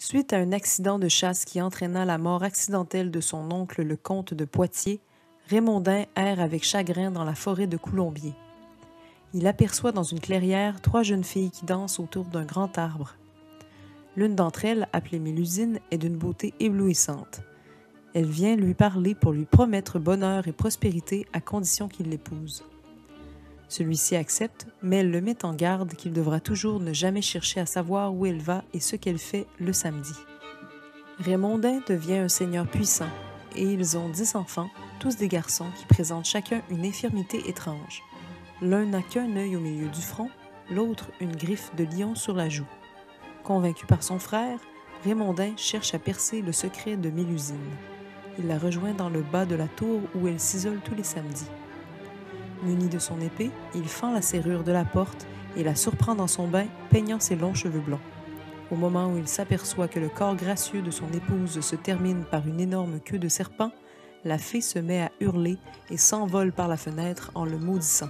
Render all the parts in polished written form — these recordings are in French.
Suite à un accident de chasse qui entraîna la mort accidentelle de son oncle le comte de Poitiers, Raymondin erre avec chagrin dans la forêt de Coulombier. Il aperçoit dans une clairière 3 jeunes filles qui dansent autour d'un grand arbre. L'une d'entre elles, appelée Mélusine, est d'une beauté éblouissante. Elle vient lui parler pour lui promettre bonheur et prospérité à condition qu'il l'épouse. Celui-ci accepte, mais elle le met en garde qu'il devra toujours ne jamais chercher à savoir où elle va et ce qu'elle fait le samedi. Raymondin devient un seigneur puissant, et ils ont 10 enfants, tous des garçons qui présentent chacun une infirmité étrange. L'un n'a qu'un œil au milieu du front, l'autre une griffe de lion sur la joue. Convaincu par son frère, Raymondin cherche à percer le secret de Mélusine. Il la rejoint dans le bas de la tour où elle s'isole tous les samedis. Muni de son épée, il fend la serrure de la porte et la surprend dans son bain, peignant ses longs cheveux blonds. Au moment où il s'aperçoit que le corps gracieux de son épouse se termine par une énorme queue de serpent, la fée se met à hurler et s'envole par la fenêtre en le maudissant.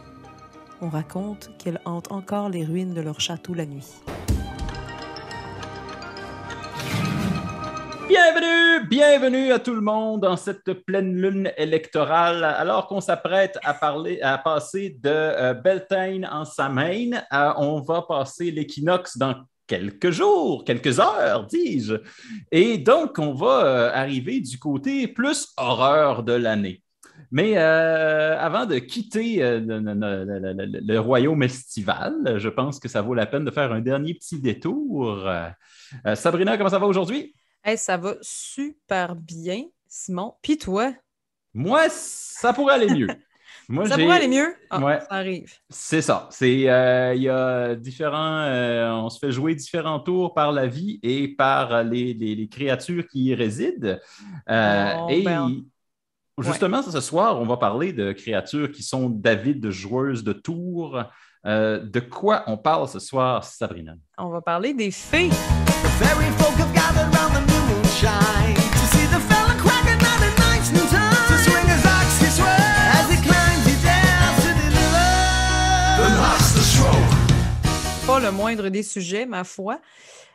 On raconte qu'elle hante encore les ruines de leur château la nuit. Bienvenue à tout le monde dans cette pleine lune électorale. Alors qu'on s'apprête à passer de Beltane en Samhain, on va passer l'équinoxe dans quelques jours, quelques heures, dis-je. Et donc, on va arriver du côté plus horreur de l'année. Mais avant de quitter le royaume estival, je pense que ça vaut la peine de faire un dernier petit détour. Sabrina, comment ça va aujourd'hui? Hey, ça va super bien, Simon. Puis toi? Moi, ça pourrait aller mieux. Moi, ça pourrait aller mieux? Ouais, ça arrive. C'est ça. Il y a différents... on se fait jouer différents tours par la vie et par les créatures qui y résident. Justement, ce soir, on va parler de créatures qui sont d'avides joueuses de tours. De quoi on parle ce soir, Sabrina? On va parler des fées. Pas le moindre des sujets, ma foi.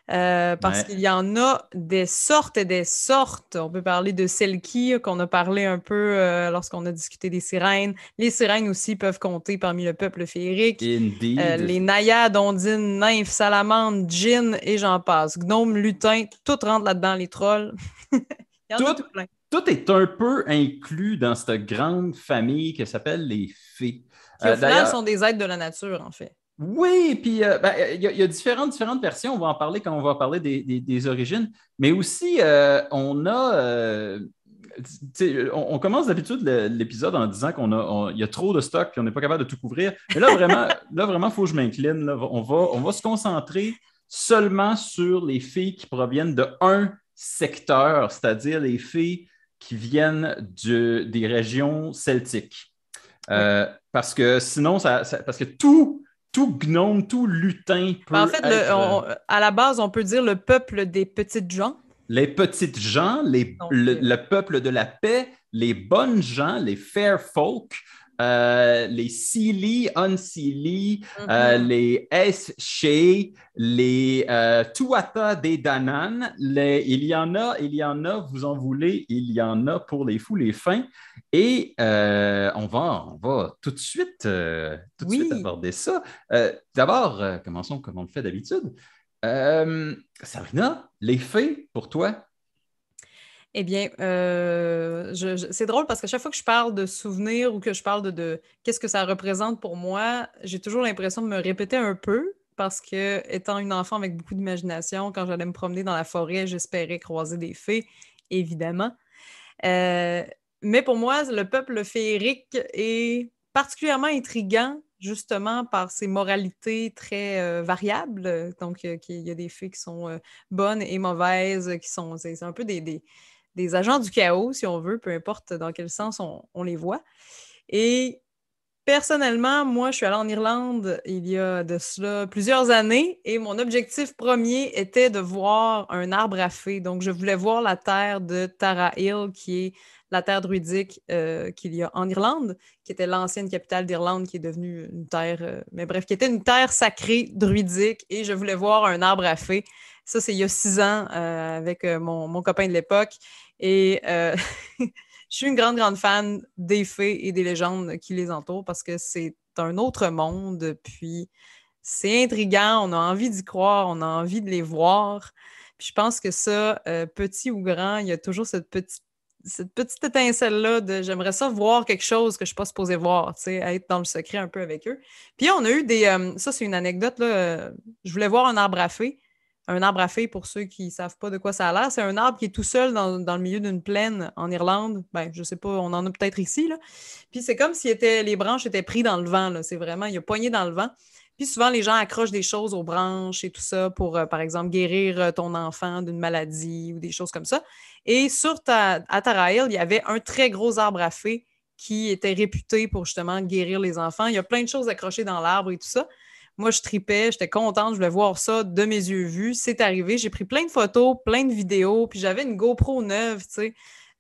Parce qu'il y en a des sortes et des sortes. On peut parler de Selkie, qu'on a parlé un peu lorsqu'on a discuté des sirènes. Les sirènes aussi peuvent compter parmi le peuple féerique. Les naïades, ondines, nymphes, salamandres, djinns et j'en passe. Gnomes, lutins, tout rentre là-dedans, les trolls. Il y en a tout plein. Tout est un peu inclus dans cette grande famille qui s'appelle les fées. Qui au final sont des êtres de la nature, en fait. Oui, puis il y a différentes versions. On va en parler quand on va parler des origines. Mais aussi, on commence d'habitude l'épisode en disant qu'il y a trop de stock et on n'est pas capable de tout couvrir. Mais là, vraiment, il faut que je m'incline. Là. On va se concentrer seulement sur les fées qui proviennent d'un secteur, c'est-à-dire les fées qui viennent des régions celtiques. Parce que sinon, parce que tout gnome, tout lutin peut en fait, à la base, on peut dire le peuple des petites gens. Les petites gens, le peuple de la paix, les bonnes gens, les fair folk, les Seelie, Unseelie, les S-Shea, les Tuatha des Danann. Il y en a, vous en voulez, il y en a pour les fous, les fins. Et on va tout de suite aborder ça. D'abord, commençons comme on le fait d'habitude. Sabrina, les fées, pour toi? Eh bien, c'est drôle parce qu'à chaque fois que je parle de souvenirs ou que je parle de qu'est-ce que ça représente pour moi, j'ai toujours l'impression de me répéter un peu parce que, étant une enfant avec beaucoup d'imagination, quand j'allais me promener dans la forêt, j'espérais croiser des fées, évidemment. Mais pour moi, le peuple féerique est particulièrement intriguant justement par ses moralités très variables. Donc, il y a des fées qui sont bonnes et mauvaises, c'est un peu des agents du chaos, si on veut, peu importe dans quel sens on les voit. Et personnellement, moi, je suis allée en Irlande il y a de cela plusieurs années et mon objectif premier était de voir un arbre à fées. Donc, je voulais voir la terre de Tara Hill, qui est la terre druidique qu'il y a en Irlande, qui était l'ancienne capitale d'Irlande, qui est devenue une terre, qui était une terre sacrée druidique, et je voulais voir un arbre à fées. Ça, c'est il y a 6 ans avec mon copain de l'époque. Et je suis une grande, grande fan des fées et des légendes qui les entourent parce que c'est un autre monde. Puis c'est intriguant, on a envie d'y croire, on a envie de les voir. Puis je pense que ça, petit ou grand, il y a toujours cette petite étincelle-là de j'aimerais ça voir quelque chose que je ne suis pas supposée voir, tu sais, être dans le secret un peu avec eux. Puis on a eu ça, c'est une anecdote, là. Je voulais voir un arbre à fées. Un arbre à fées, pour ceux qui ne savent pas de quoi ça a l'air, c'est un arbre qui est tout seul dans le milieu d'une plaine en Irlande. Ben, je sais pas, on en a peut-être ici, là. Puis c'est comme si les branches étaient prises dans le vent, là. C'est vraiment, il a pogné dans le vent. Puis souvent, les gens accrochent des choses aux branches et tout ça pour, par exemple, guérir ton enfant d'une maladie ou des choses comme ça. Et à Tara Hill, il y avait un très gros arbre à fées qui était réputé pour justement guérir les enfants. Il y a plein de choses accrochées dans l'arbre et tout ça. Moi, je tripais, j'étais contente, je voulais voir ça de mes yeux vus. C'est arrivé, j'ai pris plein de photos, plein de vidéos, puis j'avais une GoPro neuve, tu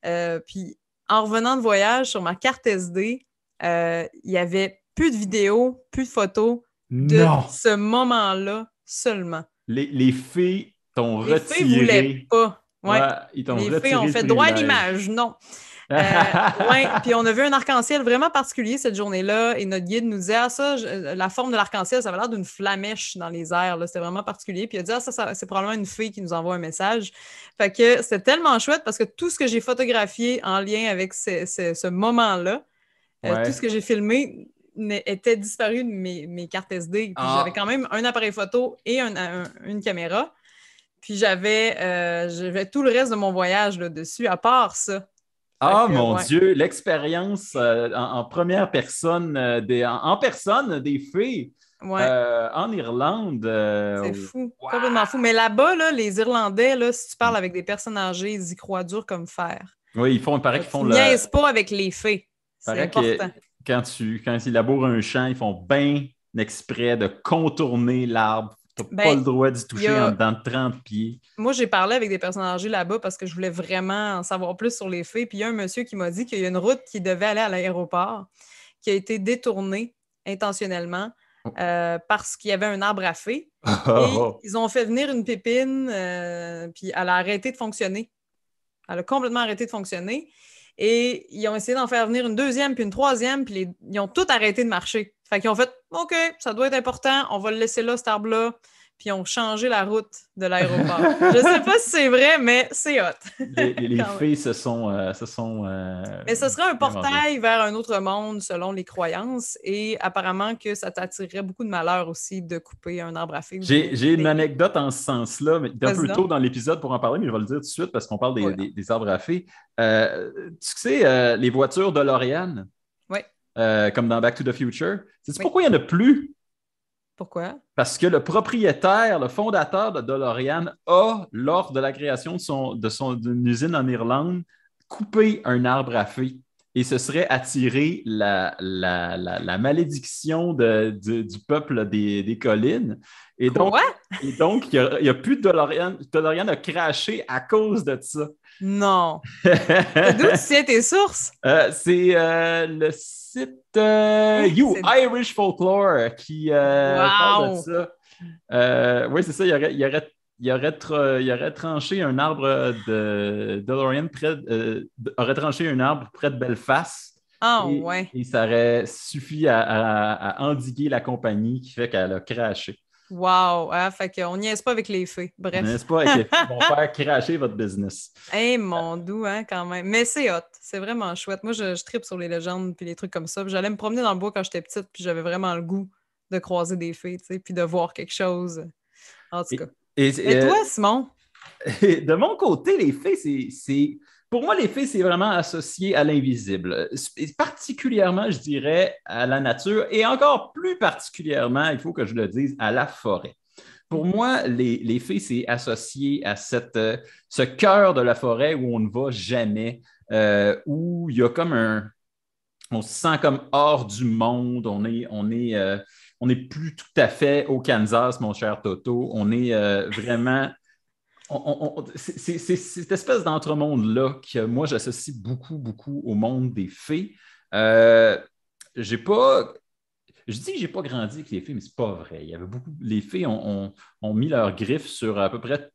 sais. Puis en revenant de voyage, sur ma carte SD, il y avait plus de vidéos, plus de photos de Non! ce moment-là seulement. Les fées t'ont Les fées voulaient retiré. pas. Ouais. Ouais, ils t'ont Les fées retiré ont le fait droit à privilège. l'image, non. Ouais, puis on a vu un arc-en-ciel vraiment particulier cette journée-là et notre guide nous disait la forme de l'arc-en-ciel, ça avait l'air d'une flamèche dans les airs, là. C'était vraiment particulier. Puis il a dit ça c'est probablement une fée qui nous envoie un message. Fait que c'était tellement chouette parce que tout ce que j'ai photographié en lien avec ce moment-là, tout ce Ouais. que j'ai filmé était disparu de mes cartes SD. Puis j'avais Ah, quand même un appareil photo et une caméra. Puis j'avais tout le reste de mon voyage là-dessus, à part ça. Fait ah, que, mon ouais. Dieu, l'expérience en première personne, en personne des fées Ouais, en Irlande. c'est fou, Wow! complètement fou. Mais là-bas, là, les Irlandais, là, si tu parles avec des personnes âgées, ils y croient dur comme fer. Oui, il paraît qu'ils Tu font niaises pas avec les fées. il C'est paraît que important. quand ils labourent un champ, ils font bien exprès de contourner l'arbre. Tu n'as pas Ben, le droit d'y il y toucher en a... dedans de 30 pieds. Moi, j'ai parlé avec des personnes âgées là-bas parce que je voulais vraiment en savoir plus sur les fées. Puis il y a un monsieur qui m'a dit qu'il y a une route qui devait aller à l'aéroport qui a été détournée intentionnellement parce qu'il y avait un arbre à fées. Et ils ont fait venir une pépine, puis elle a arrêté de fonctionner. Elle a complètement arrêté de fonctionner. Et ils ont essayé d'en faire venir une deuxième, puis une troisième, puis ils ont tout arrêté de marcher. Fait qu'ils ont fait OK, ça doit être important, on va le laisser là, cet arbre-là. Puis ils ont changé la route de l'aéroport. Je sais pas si c'est vrai, mais c'est hot. Les Quand même. fées se sont Mais ce serait un inventées. portail vers un autre monde selon les croyances et apparemment que ça t'attirerait beaucoup de malheur aussi de couper un arbre à fées ou de J'ai une l'aimer. anecdote en ce sens-là, mais un Vas-y peu donc. tôt dans l'épisode pour en parler, mais je vais le dire tout de suite parce qu'on parle Ouais. des arbres à fées. Tu sais, les voitures DeLorean, Oui, comme dans Back to the Future, sais-tu oui. pourquoi il n'y en a plus? Pourquoi? Parce que le propriétaire, le fondateur de DeLorean, a, lors de la création d'une usine en Irlande, coupé un arbre à fées et ce serait attiré la malédiction du peuple des collines. Et donc, Quoi? il y a plus de DeLorean. DeLorean a craché à cause de ça. Non. D'où tu tiens tes sources? C'est le site C'est... Irish Folklore qui parle de Wow! ça. Oui, c'est ça. Il aurait tranché un arbre de DeLorean aurait tranché un arbre près de Belfast Ah ouais. et ça aurait suffi à endiguer la compagnie qui fait qu'elle a craché. Wow! Ah, fait qu'on niaise pas avec les fées. N'est-ce Bref. pas? Avec les filles qui vont faire cracher votre business. Hey, mon doux, hein, quand même. Mais c'est hot. C'est vraiment chouette. Moi, je tripe sur les légendes puis les trucs comme ça. Puis j'allais me promener dans le bois quand j'étais petite, puis j'avais vraiment le goût de croiser des fées, tu sais, puis de voir quelque chose. En tout cas. Et, et, Mais euh, toi, Simon? de mon côté, les fées, pour moi, les fées, c'est vraiment associé à l'invisible, particulièrement, je dirais, à la nature et encore plus particulièrement, il faut que je le dise, à la forêt. Pour moi, les fées, c'est associé à ce cœur de la forêt où on ne va jamais, où il y a comme on se sent comme hors du monde, on n'est plus tout à fait au Kansas, mon cher Toto, on est vraiment c'est cette espèce d'entremonde-là que moi, j'associe beaucoup, beaucoup au monde des fées. J'ai pas. Je dis que j'ai pas grandi avec les fées, mais c'est pas vrai. Il y avait beaucoup. Les fées ont mis leurs griffes sur à peu près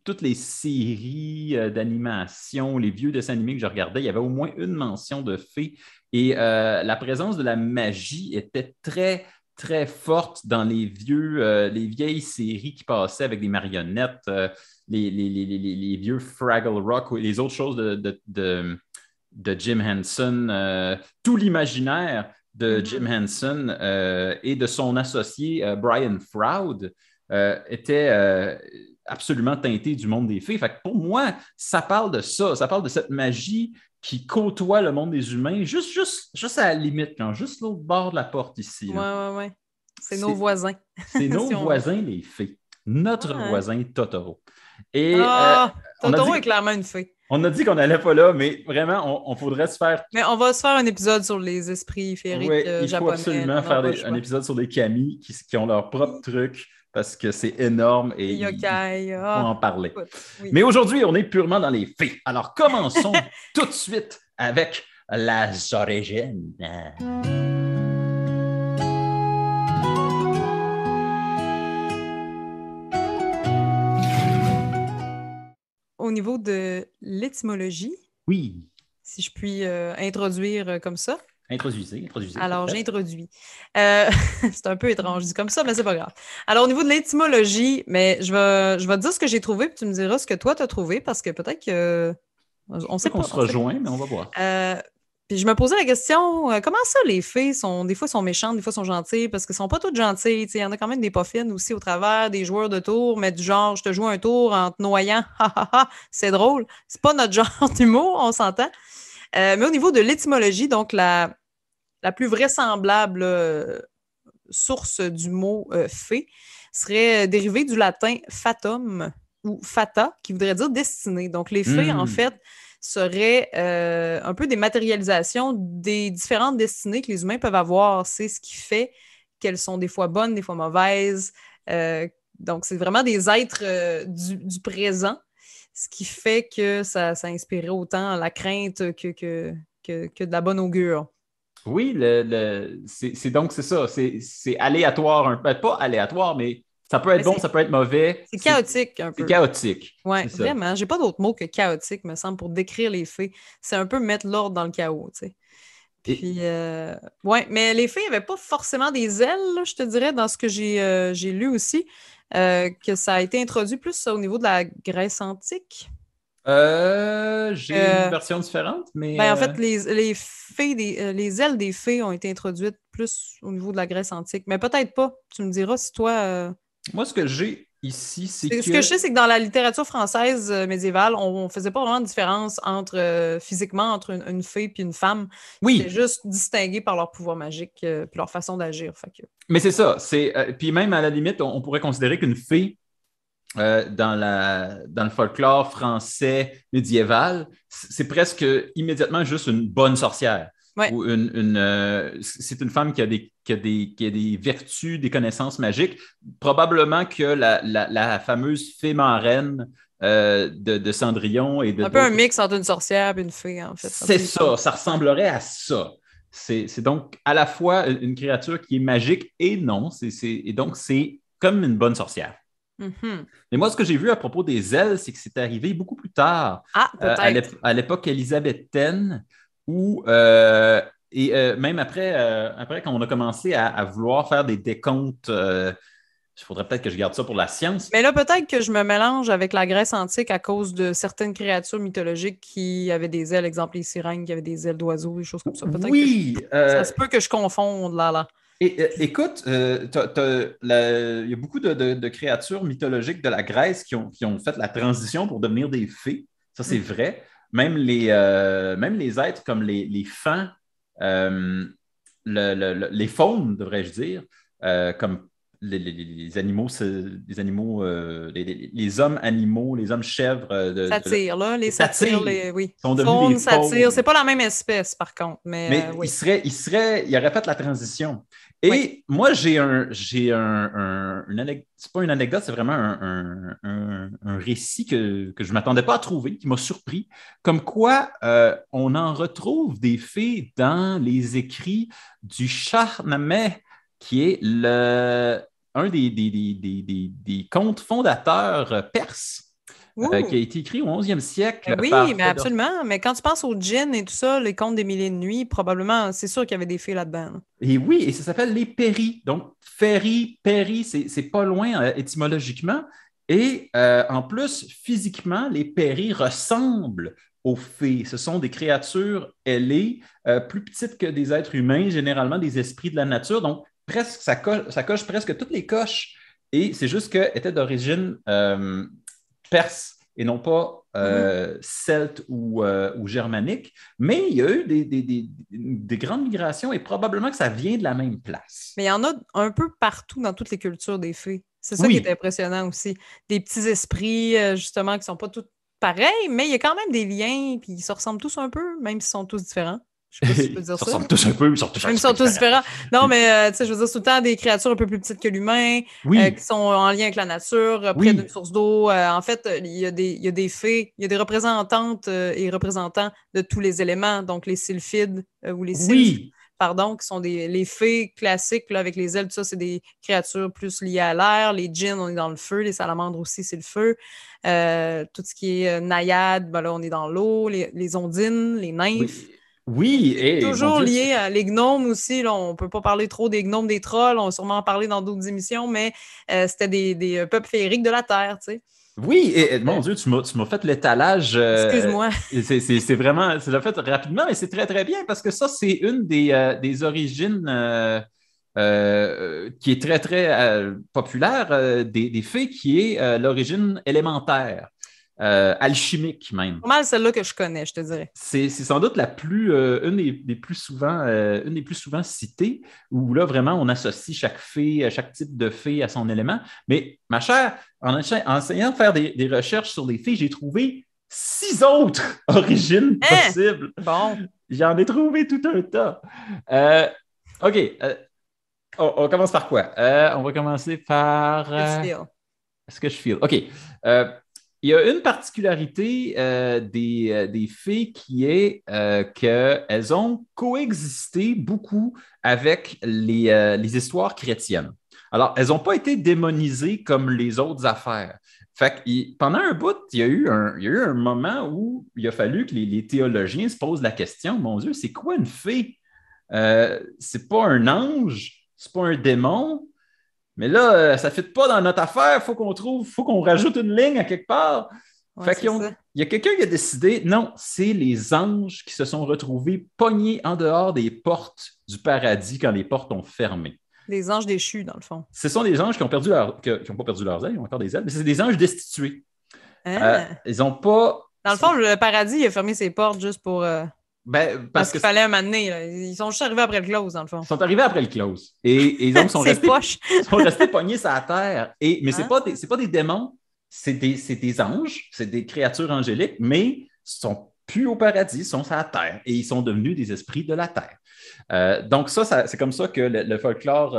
toutes les séries d'animation, les vieux dessins animés que je regardais. Il y avait au moins une mention de fées. Et la présence de la magie était très, très forte dans les vieilles séries qui passaient avec des marionnettes, les vieux Fraggle Rock ou les autres choses de Jim Henson, tout l'imaginaire de Jim Henson et de son associé Brian Froud était absolument teinté du monde des fées. Fait que pour moi, ça parle de ça parle de cette magie qui côtoie le monde des humains, juste à la limite, genre, juste l'autre bord de la porte ici. Ouais. C'est nos voisins. C'est nos voisins, les fées. Notre voisin Totoro. Et Totoro est clairement une fée. On a dit qu'on n'allait pas là, mais vraiment, on faudrait se faire... Mais on va se faire un épisode sur les esprits féeriques japonais. Il faut absolument faire un épisode sur les kami qui ont leur propre truc, parce que c'est énorme et il faut en parler. Oui. Mais aujourd'hui, on est purement dans les fées. Alors, commençons tout de suite avec les origines. Au niveau de l'étymologie, oui. Si je puis introduire comme ça. Introduisez. Alors, j'introduis. C'est un peu étrange, je dis comme ça, mais c'est pas grave. Alors, au niveau de l'étymologie, mais je vais te dire ce que j'ai trouvé, puis tu me diras ce que toi, tu as trouvé, parce que peut-être que... On sait pas. On se rejoint, mais on va voir. Puis je me posais la question, comment ça, les fées, des fois sont méchantes, des fois sont gentilles, parce qu'elles sont pas toutes gentilles. Il y en a quand même des pas fines aussi au travers, des joueurs de tour, mais du genre, je te joue un tour en te noyant, c'est drôle. C'est pas notre genre d'humour, on s'entend. Mais au niveau de l'étymologie, donc la plus vraisemblable source du mot fée serait dérivée du latin fatum ou fata, qui voudrait dire destinée. Donc les fées, en fait, seraient un peu des matérialisations des différentes destinées que les humains peuvent avoir. C'est ce qui fait qu'elles sont des fois bonnes, des fois mauvaises. Donc c'est vraiment des êtres du présent, ce qui fait que ça inspirait autant la crainte que de la bonne augure. Oui, c'est ça. C'est aléatoire, pas aléatoire, mais ça peut être bon, ça peut être mauvais. C'est chaotique un peu. C'est chaotique. Oui, vraiment. J'ai pas d'autre mot que chaotique, me semble, pour décrire les fées. C'est un peu mettre l'ordre dans le chaos, tu sais. Puis, ouais, mais les fées n'avaient pas forcément des ailes, là, je te dirais, dans ce que j'ai lu aussi, que ça a été introduit plus au niveau de la Grèce antique. J'ai une version différente, mais... en fait, les fées, les ailes des fées ont été introduites plus au niveau de la Grèce antique. Mais peut-être pas. Tu me diras si toi... Moi, ce que j'ai ici, c'est que... Ce que je sais, c'est que dans la littérature française médiévale, on faisait pas vraiment de différence physiquement entre une fée et une femme. Oui. C'était juste distingué par leur pouvoir magique et leur façon d'agir. Mais c'est ça. Puis même, à la limite, on pourrait considérer qu'une fée, dans le folklore français médiéval, c'est presque immédiatement juste une bonne sorcière. Ouais. Ou c'est une femme qui a des vertus, des connaissances magiques. Probablement que la fameuse fée marraine de Cendrillon et de... Un peu un mix entre une sorcière et une fée, en fait. C'est ça, ça ressemblerait à ça. C'est donc à la fois une créature qui est magique et non. Et donc, c'est comme une bonne sorcière. Mm-hmm. Mais moi, ce que j'ai vu à propos des ailes, c'est que c'est arrivé beaucoup plus tard, à l'époque élisabéthaine, où, même après, quand on a commencé à vouloir faire des décomptes, il faudrait peut-être que je garde ça pour la science. Mais là, peut-être que je me mélange avec la Grèce antique à cause de certaines créatures mythologiques qui avaient des ailes, exemple les sirènes qui avaient des ailes d'oiseaux, des choses comme ça. Peut-être ça se peut que je confonde là. Écoute, il y a beaucoup de créatures mythologiques de la Grèce qui ont fait la transition pour devenir des fées. Ça, c'est vrai. Même les êtres comme les fans, les faunes, devrais-je dire, comme les animaux, les hommes animaux, les hommes chèvres. Satyres, là, les satyres, oui. Sont devenus des satyres. C'est pas la même espèce, par contre. Mais oui. il aurait fait la transition. Et moi, j'ai c'est pas une anecdote, c'est vraiment un récit que je ne m'attendais pas à trouver, qui m'a surpris. Comme quoi, on en retrouve des fées dans les écrits du Shahnameh qui est un des contes fondateurs perses. Qui a été écrit au 11e siècle oui, par mais absolument. Mais quand tu penses aux djinns et tout ça, les contes des milliers de nuits, probablement, c'est sûr qu'il y avait des fées là-dedans. Et oui, et ça s'appelle les péris. Donc, féri, péri, c'est pas loin étymologiquement. Et en plus, physiquement, les péris ressemblent aux fées. Ce sont des créatures ailées, plus petites que des êtres humains, généralement des esprits de la nature. Donc, presque, ça coche presque toutes les coches. Et c'est juste qu'elle était d'origine perse et non pas celte ou germanique. Mais il y a eu des grandes migrations et probablement que ça vient de la même place. Mais il y en a un peu partout dans toutes les cultures des fées. C'est ça qui est impressionnant aussi. Des petits esprits, justement, qui ne sont pas tous pareils, mais il y a quand même des liens, puis ils se ressemblent tous un peu, même s'ils sont tous différents. Je sais pas si je peux dire ça. Ils se ressemblent tous un peu, ils sont tous même s'ils sont tous différents. Non, mais tu sais, je veux dire, c'est tout le temps des créatures un peu plus petites que l'humain, qui sont en lien avec la nature, près d'une source d'eau. En fait, il y a des fées, il y a des représentantes et représentants de tous les éléments, donc les sylphides ou les sylphes. Pardon, qui sont les fées classiques là, avec les ailes, tout ça, c'est des créatures plus liées à l'air. Les djinns, on est dans le feu. Les salamandres aussi, c'est le feu. Tout ce qui est naïade, ben là, on est dans l'eau. Les ondines, les nymphes. Oui, et toujours lié à les gnomes aussi. Là, on ne peut pas parler trop des gnomes, des trolls. On va sûrement en parler dans d'autres émissions, mais c'était des peuples féeriques de la Terre, tu sais. Oui, et mon Dieu, tu m'as fait l'étalage. Excuse-moi. C'est vraiment, tu l'as fait rapidement, mais c'est très, très bien parce que ça, c'est une des origines qui est très, très populaire des fées, qui est l'origine élémentaire. Alchimique même. C'est pas mal celle-là que je connais, je te dirais. C'est sans doute une des plus souvent citées, où là, vraiment, on associe chaque type de fée à son élément. Mais ma chère, en essayant de faire des recherches sur les fées, j'ai trouvé 6 autres origines possibles. Bon. J'en ai trouvé tout un tas. OK. On commence par quoi? On va commencer par... Est-ce que je feel? OK. Il y a une particularité des fées qui est qu'elles ont coexisté beaucoup avec les histoires chrétiennes. Alors, elles n'ont pas été démonisées comme les autres affaires. Fait que pendant un bout, il y a eu un moment où il a fallu que les théologiens se posent la question, mon Dieu, c'est quoi une fée? C'est pas un ange, c'est pas un démon. Mais là, ça ne fit pas dans notre affaire. Il faut qu'on rajoute une ligne à quelque part. Ouais, il y a quelqu'un qui a décidé, non, c'est les anges qui se sont retrouvés pognés en dehors des portes du paradis quand les portes ont fermé. Les anges déchus, dans le fond. Ce sont des anges qui n'ont pas perdu leurs ailes, ils ont encore des ailes, mais c'est des anges destitués. Ils n'ont pas... Dans le fond, le paradis, il a fermé ses portes juste pour... parce qu'il fallait un moment donné. Là. Ils sont juste arrivés après le close, dans le fond. Ils sont arrivés après le close. Et donc, sont restés pognés sur la terre. Mais ce n'est pas des démons, c'est des anges, c'est des créatures angéliques, mais ils ne sont plus au paradis, ils sont sur la terre. Et ils sont devenus des esprits de la terre. Donc, c'est comme ça que le folklore,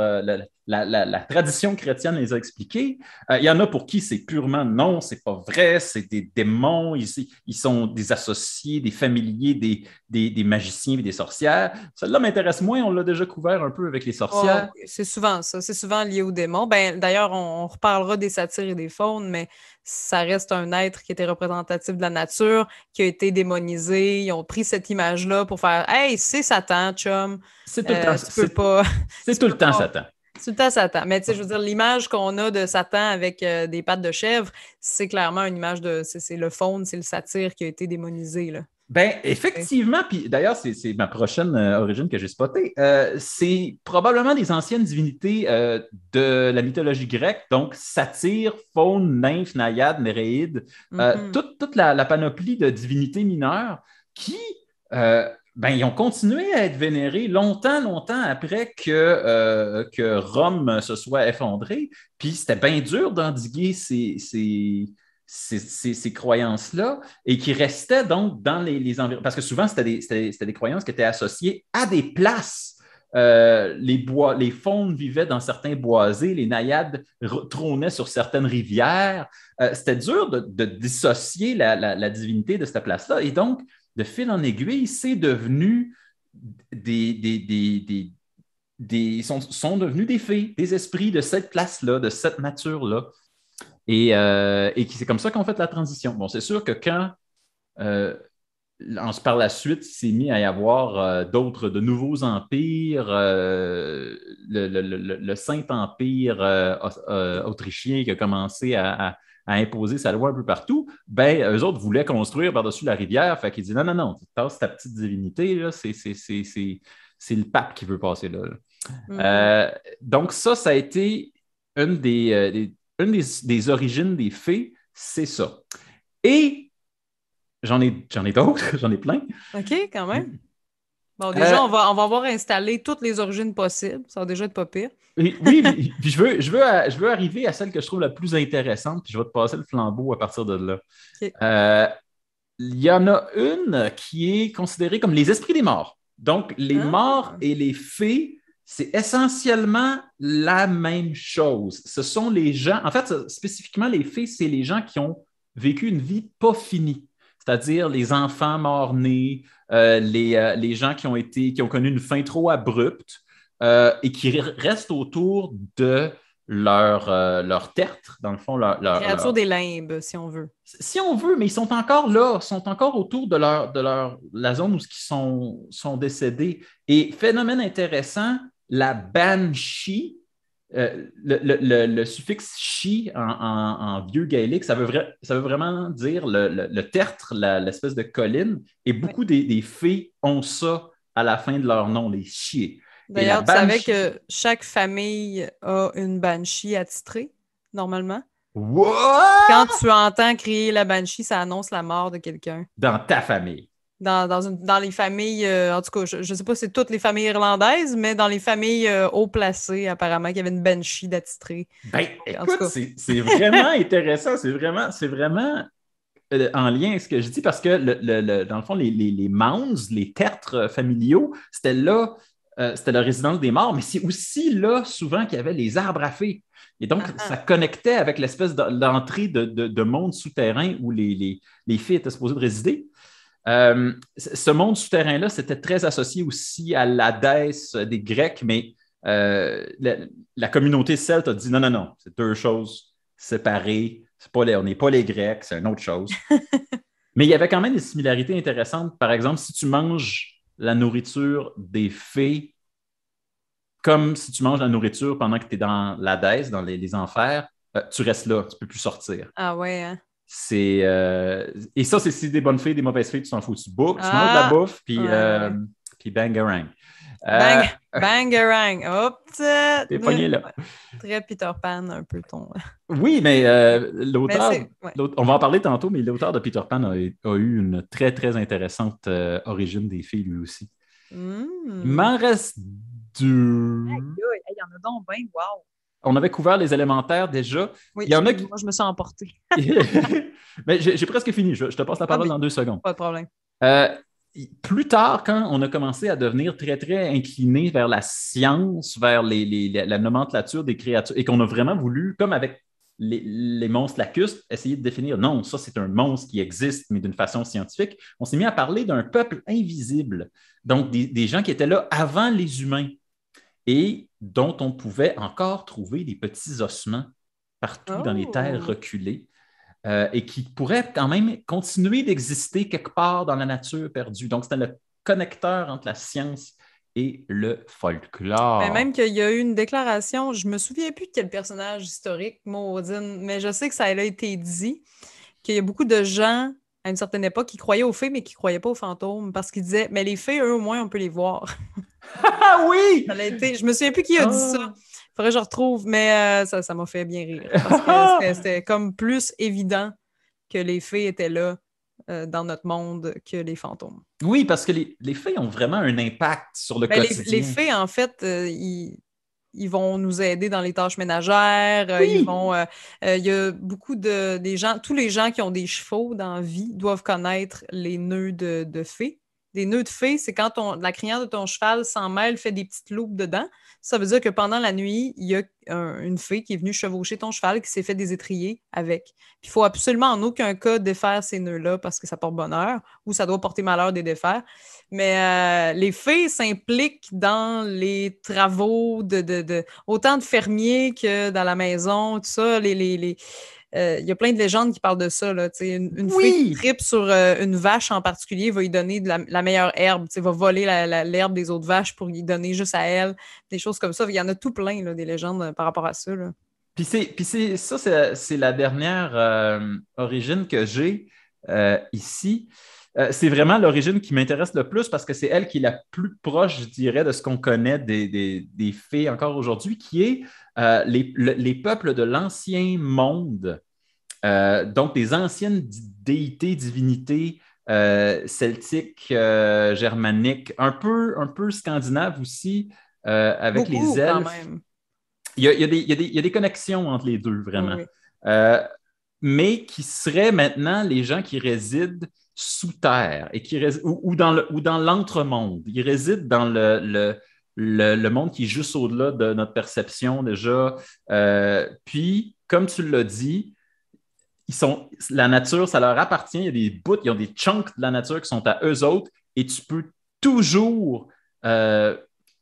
la tradition chrétienne les a expliqués. Il y en a pour qui c'est purement non, c'est pas vrai, c'est des démons, ils sont des associés, des familiers, des magiciens et des sorcières. Celle-là m'intéresse moins, on l'a déjà couvert un peu avec les sorcières. Ouais, c'est souvent ça, c'est souvent lié aux démons. D'ailleurs, on reparlera des satyres et des faunes, mais ça reste un être qui était représentatif de la nature, qui a été démonisé. Ils ont pris cette image-là pour faire « Hey, c'est Satan, chum! » C'est tout le temps, c'est tout le temps Satan. C'est tout le temps Satan. Mais tu sais, je veux dire, l'image qu'on a de Satan avec des pattes de chèvre, c'est clairement une image c'est le faune, c'est le satyre qui a été démonisé, là. Ben, effectivement, puis d'ailleurs, c'est ma prochaine origine que j'ai spotée. C'est probablement des anciennes divinités de la mythologie grecque, donc satyre, faune, nymphe, naïade, néréide, toute la panoplie de divinités mineures qui, ils ont continué à être vénérés longtemps après que Rome se soit effondrée, puis c'était bien dur d'endiguer ces croyances-là et qui restaient donc dans les environnements. Parce que souvent, c'était des croyances qui étaient associées à des places. Les faunes vivaient dans certains boisés, les naïades trônaient sur certaines rivières. C'était dur de dissocier la divinité de cette place-là. Et donc, de fil en aiguille, c'est devenu sont devenus des fées, des esprits de cette classe-là, de cette nature-là. Et c'est comme ça qu'on fait la transition. Bon, c'est sûr que quand, euh, par la suite, il s'est mis à y avoir de nouveaux empires, le Saint-Empire autrichien qui a commencé à imposer sa loi un peu partout, ben, eux autres voulaient construire par-dessus la rivière. Fait qu'ils disaient non, non, non, tasse ta petite divinité, là, c'est le pape qui veut passer là. Donc, ça a été une des origines des fées, c'est ça. Et j'en ai d'autres, j'en ai plein. OK, quand même. Bon, déjà, on va avoir installé toutes les origines possibles. Ça va déjà être pas pire. Oui, puis je veux arriver à celle que je trouve la plus intéressante, puis je vais te passer le flambeau à partir de là. OK. Il y en a une qui est considérée comme les esprits des morts. Donc, les morts et les fées, c'est essentiellement la même chose. Ce sont les gens, en fait, spécifiquement les fées, c'est les gens qui ont vécu une vie pas finie, c'est-à-dire les enfants morts-nés, les gens qui ont connu une fin trop abrupte et qui restent autour de leur tertre, dans le fond, Créature des limbes, si on veut. si on veut, mais ils sont encore là, sont encore autour de la zone où ils sont décédés. Et phénomène intéressant, la banshee, le suffixe chi en vieux gaélique, ça veut vraiment dire le tertre, l'espèce de colline. Et beaucoup des fées ont ça à la fin de leur nom, les chiers. D'ailleurs, tu savais que chaque famille a une banshee attitrée, normalement? What? Quand tu entends crier la banshee, ça annonce la mort de quelqu'un. Dans ta famille. Dans les familles, en tout cas, je ne sais pas si c'est toutes les familles irlandaises, mais dans les familles haut placées, apparemment, qu'il y avait une banshee d'attitrée. Ben, écoute, c'est vraiment intéressant. C'est vraiment en lien avec ce que je dis parce que, dans le fond, les mounds, les tertres familiaux, c'était là, c'était la résidence des morts, mais c'est aussi là, souvent, qu'il y avait les arbres à fées. Et donc, ça connectait avec l'espèce d'entrée de monde souterrain où les fées étaient supposées de résider. Ce monde souterrain-là, c'était très associé aussi à l'Hadès des Grecs, mais la communauté celte a dit non, non, non, c'est deux choses séparées. On n'est pas les Grecs, c'est une autre chose. Mais il y avait quand même des similarités intéressantes. Par exemple, si tu manges la nourriture des fées, comme si tu manges la nourriture pendant que tu es dans l'Hadès, dans les enfers, tu restes là, tu ne peux plus sortir. Ah ouais, hein? Et ça, c'est des bonnes fées, des mauvaises fées, tu t'en fous. Tu manges de la bouffe, puis bangarang. Bangarang. Hop! T'es pogné là. Très Peter Pan, un peu ton. Oui, mais l'auteur, on va en parler tantôt, mais l'auteur de Peter Pan a eu une très, très intéressante origine des fées, lui aussi. Il m'en reste deux. Il y en a donc bien, wow! On avait couvert les élémentaires déjà. Oui, moi, je me suis emporté. Mais j'ai presque fini. Je te passe la parole dans 2 secondes. Pas de problème. Plus tard, quand on a commencé à devenir très, très incliné vers la science, vers la nomenclature des créatures, et qu'on a vraiment voulu, comme avec les monstres lacustres, essayer de définir, non, ça c'est un monstre qui existe, mais d'une façon scientifique, on s'est mis à parler d'un peuple invisible, donc des gens qui étaient là avant les humains et dont on pouvait encore trouver des petits ossements partout dans les terres reculées. Et qui pourrait quand même continuer d'exister quelque part dans la nature perdue. Donc, c'était le connecteur entre la science et le folklore. Mais même qu'il y a eu une déclaration, je me souviens plus de quel personnage historique, Maudine, mais je sais que ça a été dit, qu'il y a beaucoup de gens, à une certaine époque, qui croyaient aux fées, mais qui ne croyaient pas aux fantômes, parce qu'ils disaient, mais les fées, eux, au moins, on peut les voir. Ah oui! Je me souviens plus qui a dit ça. Il faudrait que je retrouve, mais ça m'a fait bien rire. Parce que c'était comme plus évident que les fées étaient là dans notre monde que les fantômes. Oui, parce que les fées ont vraiment un impact sur le quotidien. Les fées, en fait, ils vont nous aider dans les tâches ménagères. Oui. Il y a beaucoup des gens, tous les gens qui ont des chevaux dans la vie doivent connaître les nœuds de fées. Des nœuds de fées, c'est quand la crinière de ton cheval s'en mêle, fait des petites loupes dedans. Ça veut dire que pendant la nuit, il y a une fée qui est venue chevaucher ton cheval, qui s'est fait des étriers avec. Puis il faut absolument en aucun cas défaire ces nœuds-là parce que ça porte bonheur ou ça doit porter malheur de les défaire. Mais les fées s'impliquent dans les travaux autant de fermiers que dans la maison, tout ça. Il y a plein de légendes qui parlent de ça. Là, une fée qui tripe sur une vache en particulier va lui donner la meilleure herbe, va voler l'herbe des autres vaches pour lui donner juste à elle, des choses comme ça. Il y en a tout plein, là, des légendes par rapport à ça. Là. Puis c'est la dernière origine que j'ai ici. C'est vraiment l'origine qui m'intéresse le plus parce que c'est elle qui est la plus proche, je dirais, de ce qu'on connaît des fées encore aujourd'hui, qui est les peuples de l'ancien monde, donc des anciennes déités, divinités celtiques, germaniques, un peu scandinaves aussi, avec beaucoup, les elfes. Quand même. Il y a des connexions entre les deux, vraiment. Oui. Mais qui seraient maintenant les gens qui résident sous terre et ou dans l'entremonde. Ils résident dans le monde qui est juste au-delà de notre perception déjà. Puis, comme tu l'as dit, la nature, ça leur appartient. Il y a des bouts, ils ont des chunks de la nature qui sont à eux autres et tu peux toujours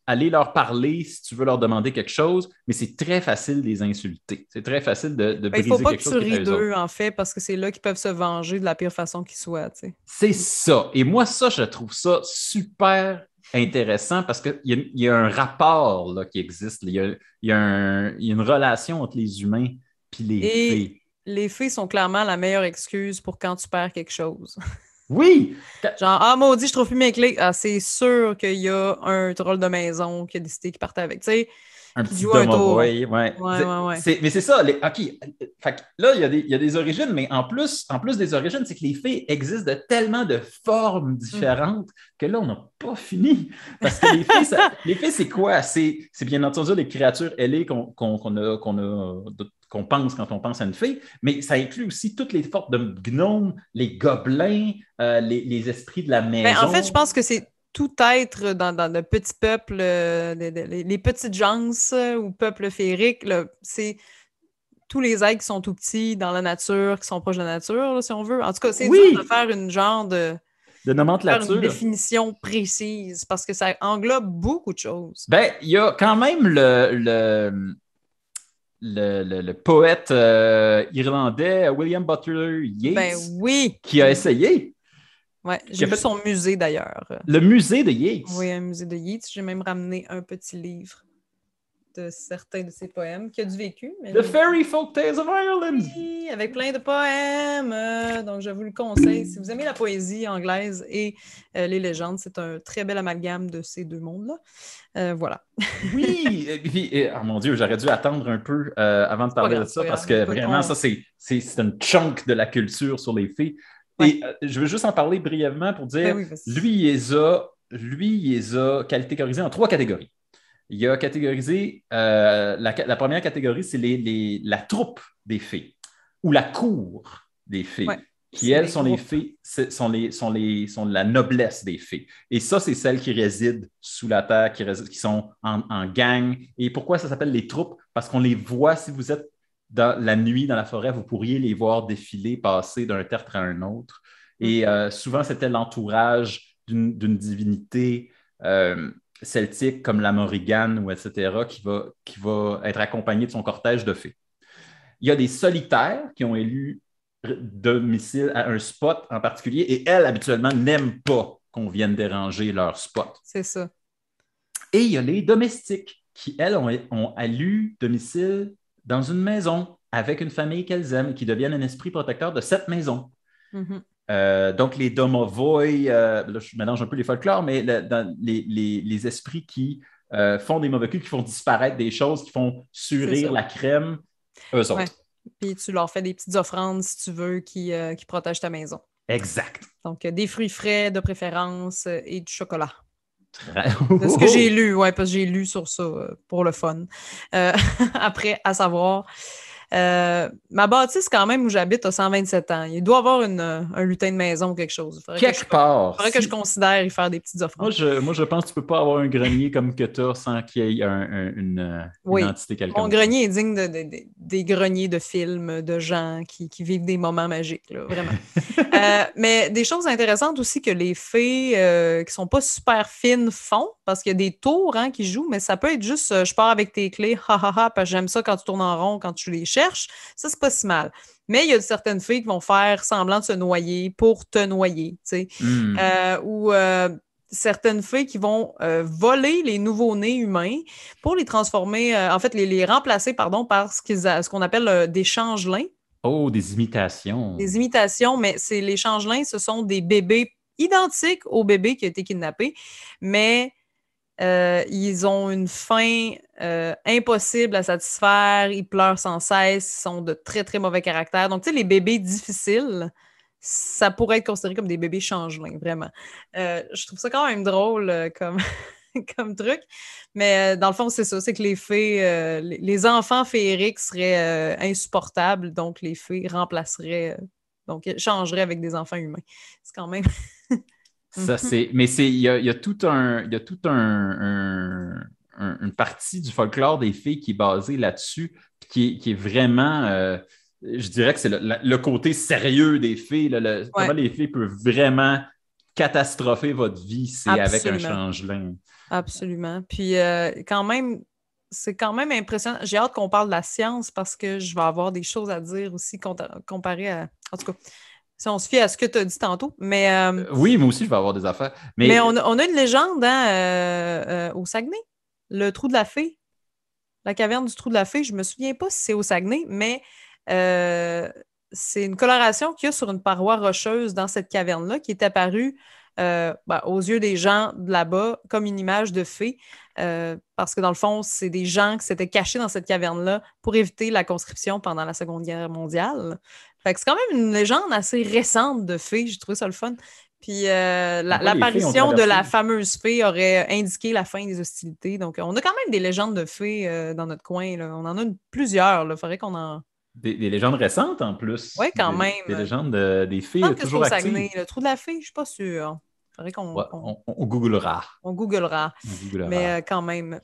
aller leur parler si tu veux leur demander quelque chose, mais c'est très facile de les insulter. C'est très facile de briser quelque chose. Il ne faut pas que tu ris d'eux, en fait, parce que c'est là qu'ils peuvent se venger de la pire façon qu'ils soient. T'sais. C'est ça. Et moi, ça, je trouve ça super intéressant parce qu'il y a un rapport là, qui existe. Il y a une relation entre les humains et les fées. Les fées sont clairement la meilleure excuse pour quand tu perds quelque chose. Oui! Genre, maudit, je trouve plus mes clés. Ah, c'est sûr qu'il y a un troll de maison qui a décidé qu'il partait avec. Tu sais, un petit domovoy, ouais. Mais c'est ça. OK. Fait que là, il y a des origines, mais en plus des origines, c'est que les fées existent de tellement de formes différentes que là, on n'a pas fini. Parce que les fées, c'est quoi? C'est bien entendu les créatures ailées qu'on pense quand on pense à une fée, mais ça inclut aussi toutes les formes de gnomes, les gobelins, les esprits de la maison. En fait, je pense que c'est tout être dans le petit peuple, les petites gens ou peuple féerique, c'est tous les êtres qui sont tout petits dans la nature, qui sont proches de la nature, là, si on veut. En tout cas, c'est dur de faire une genre de nomenclature. Faire une définition précise parce que ça englobe beaucoup de choses. Ben, il y a quand même le poète irlandais William Butler Yeats qui a essayé. Oui, j'ai vu son musée d'ailleurs. Le musée de Yeats. Oui, un musée de Yeats. J'ai même ramené un petit livre de certains de ses poèmes qui a du vécu. Mais The Fairy Folk Tales of Ireland. Oui, avec plein de poèmes. Donc, je vous le conseille. Si vous aimez la poésie anglaise et les légendes, c'est un très bel amalgame de ces deux mondes-là. Voilà. Oui! Et puis, oh mon Dieu, j'aurais dû attendre un peu avant de parler de ça parce que vraiment, ça, c'est une chunk de la culture sur les fées. Ouais. Et je veux juste en parler brièvement pour dire, lui, il les a catégorisés en 3 catégories. Il a catégorisé, la première catégorie, c'est la troupe des fées ou la cour des fées, qui, elles, sont les fées, sont la noblesse des fées. Et ça, c'est celles qui résident sous la terre, qui sont en gang. Et pourquoi ça s'appelle les troupes? Parce qu'on les voit, si vous êtes dans la nuit, dans la forêt, vous pourriez les voir défiler, passer d'un tertre à un autre. Et souvent, c'était l'entourage d'une divinité celtique comme la Morrigan, ou etc., qui va être accompagné de son cortège de fées. Il y a des solitaires qui ont élu domicile à un spot en particulier et elles, habituellement, n'aiment pas qu'on vienne déranger leur spot. C'est ça. Et il y a les domestiques qui, elles, ont élu domicile dans une maison avec une famille qu'elles aiment et qui deviennent un esprit protecteur de cette maison. Mm-hmm. Donc, les domovoy, là, je mélange un peu les folklores, mais les esprits qui font des mauvais coups, qui font disparaître des choses, qui font surrir la crème, eux autres. Puis tu leur fais des petites offrandes, si tu veux, qui protègent ta maison. Exact. Donc, des fruits frais de préférence et du chocolat. De ce que j'ai lu, parce que j'ai lu sur ça pour le fun. Après, à savoir... Ma bâtisse, quand même, où j'habite, a 127 ans. Il doit avoir un lutin de maison ou quelque chose. Quelque part. Il faudrait que je considère y faire des petites offrandes. Moi, je pense que tu peux pas avoir un grenier comme que tu as sans qu'il y ait une entité Mon quelconque. grenier est digne des greniers de films, de gens qui vivent des moments magiques, là, vraiment. Mais des choses intéressantes aussi que les fées qui sont pas super fines font, parce qu'il y a des tours qui jouent, mais ça peut être juste je pars avec tes clés, ha ha ha, parce que j'aime ça quand tu tournes en rond, quand tu les cherches. Ça, c'est pas si mal. Mais il y a certaines fées qui vont faire semblant de se noyer pour te noyer, tu sais. Ou certaines fées qui vont voler les nouveaux-nés humains pour les transformer, en fait, les remplacer, pardon, par ce qu'on appelle des changelins. Oh, des imitations. Des imitations, mais les changelins, ce sont des bébés identiques au bébé qui a été kidnappé, mais ils ont une faim impossible à satisfaire, ils pleurent sans cesse, ils sont de très, très mauvais caractère. Donc, tu sais, les bébés difficiles, ça pourrait être considéré comme des bébés changelins, vraiment. Je trouve ça quand même drôle comme, comme truc. Mais dans le fond, c'est ça. C'est que les fées, les enfants féeriques seraient insupportables, donc les fées remplaceraient, donc changeraient avec des enfants humains. C'est quand même. Mais il y a tout une partie du folklore des fées qui est basée là-dessus, qui est vraiment, je dirais que c'est le côté sérieux des fées, comment les fées peuvent vraiment catastropher votre vie, c'est avec un changelin. Absolument. Puis quand même, c'est quand même impressionnant. J'ai hâte qu'on parle de la science parce que je vais avoir des choses à dire aussi comparé à. En tout cas, si on se fie à ce que tu as dit tantôt. Mais, oui, moi aussi, je vais avoir des affaires. Mais on a une légende au Saguenay, le trou de la fée. La caverne du trou de la fée. Je ne me souviens pas si c'est au Saguenay, mais c'est une coloration qu'il y a sur une paroi rocheuse dans cette caverne-là qui est apparue aux yeux des gens de là-bas comme une image de fée. Parce que dans le fond, c'est des gens qui s'étaient cachés dans cette caverne-là pour éviter la conscription pendant la Seconde Guerre mondiale. Fait que c'est quand même une légende assez récente de fée. J'ai trouvé ça le fun. Puis l'apparition de la fameuse fée aurait indiqué la fin des hostilités. Donc, on a quand même des légendes de fées dans notre coin. Là. On en a plusieurs. Il faudrait qu'on en. Des légendes récentes en plus. Oui, quand même. Des légendes des fées toujours actives. Saguenay, le trou de la fée, je ne suis pas sûre. Faudrait on googlera. On googlera. Mais quand même.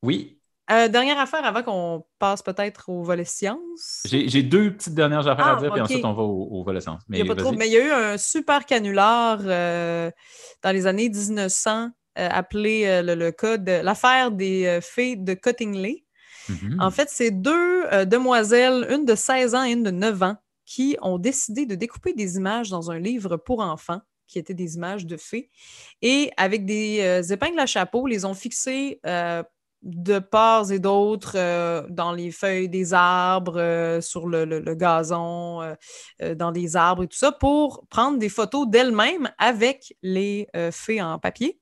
Oui. Dernière affaire avant qu'on passe peut-être au volet science. J'ai deux petites dernières affaires à dire, puis ensuite on va au volet science. Mais il y a eu un super canular dans les années 1900 appelé le cas de l'affaire des fées de Cottingley. En fait, c'est deux demoiselles, une de 16 ans et une de 9 ans, qui ont décidé de découper des images dans un livre pour enfants, qui étaient des images de fées, et avec des épingles à chapeau, les ont fixées de part et d'autre dans les feuilles des arbres, sur le gazon, dans les arbres et tout ça, pour prendre des photos d'elles-mêmes avec les fées en papier.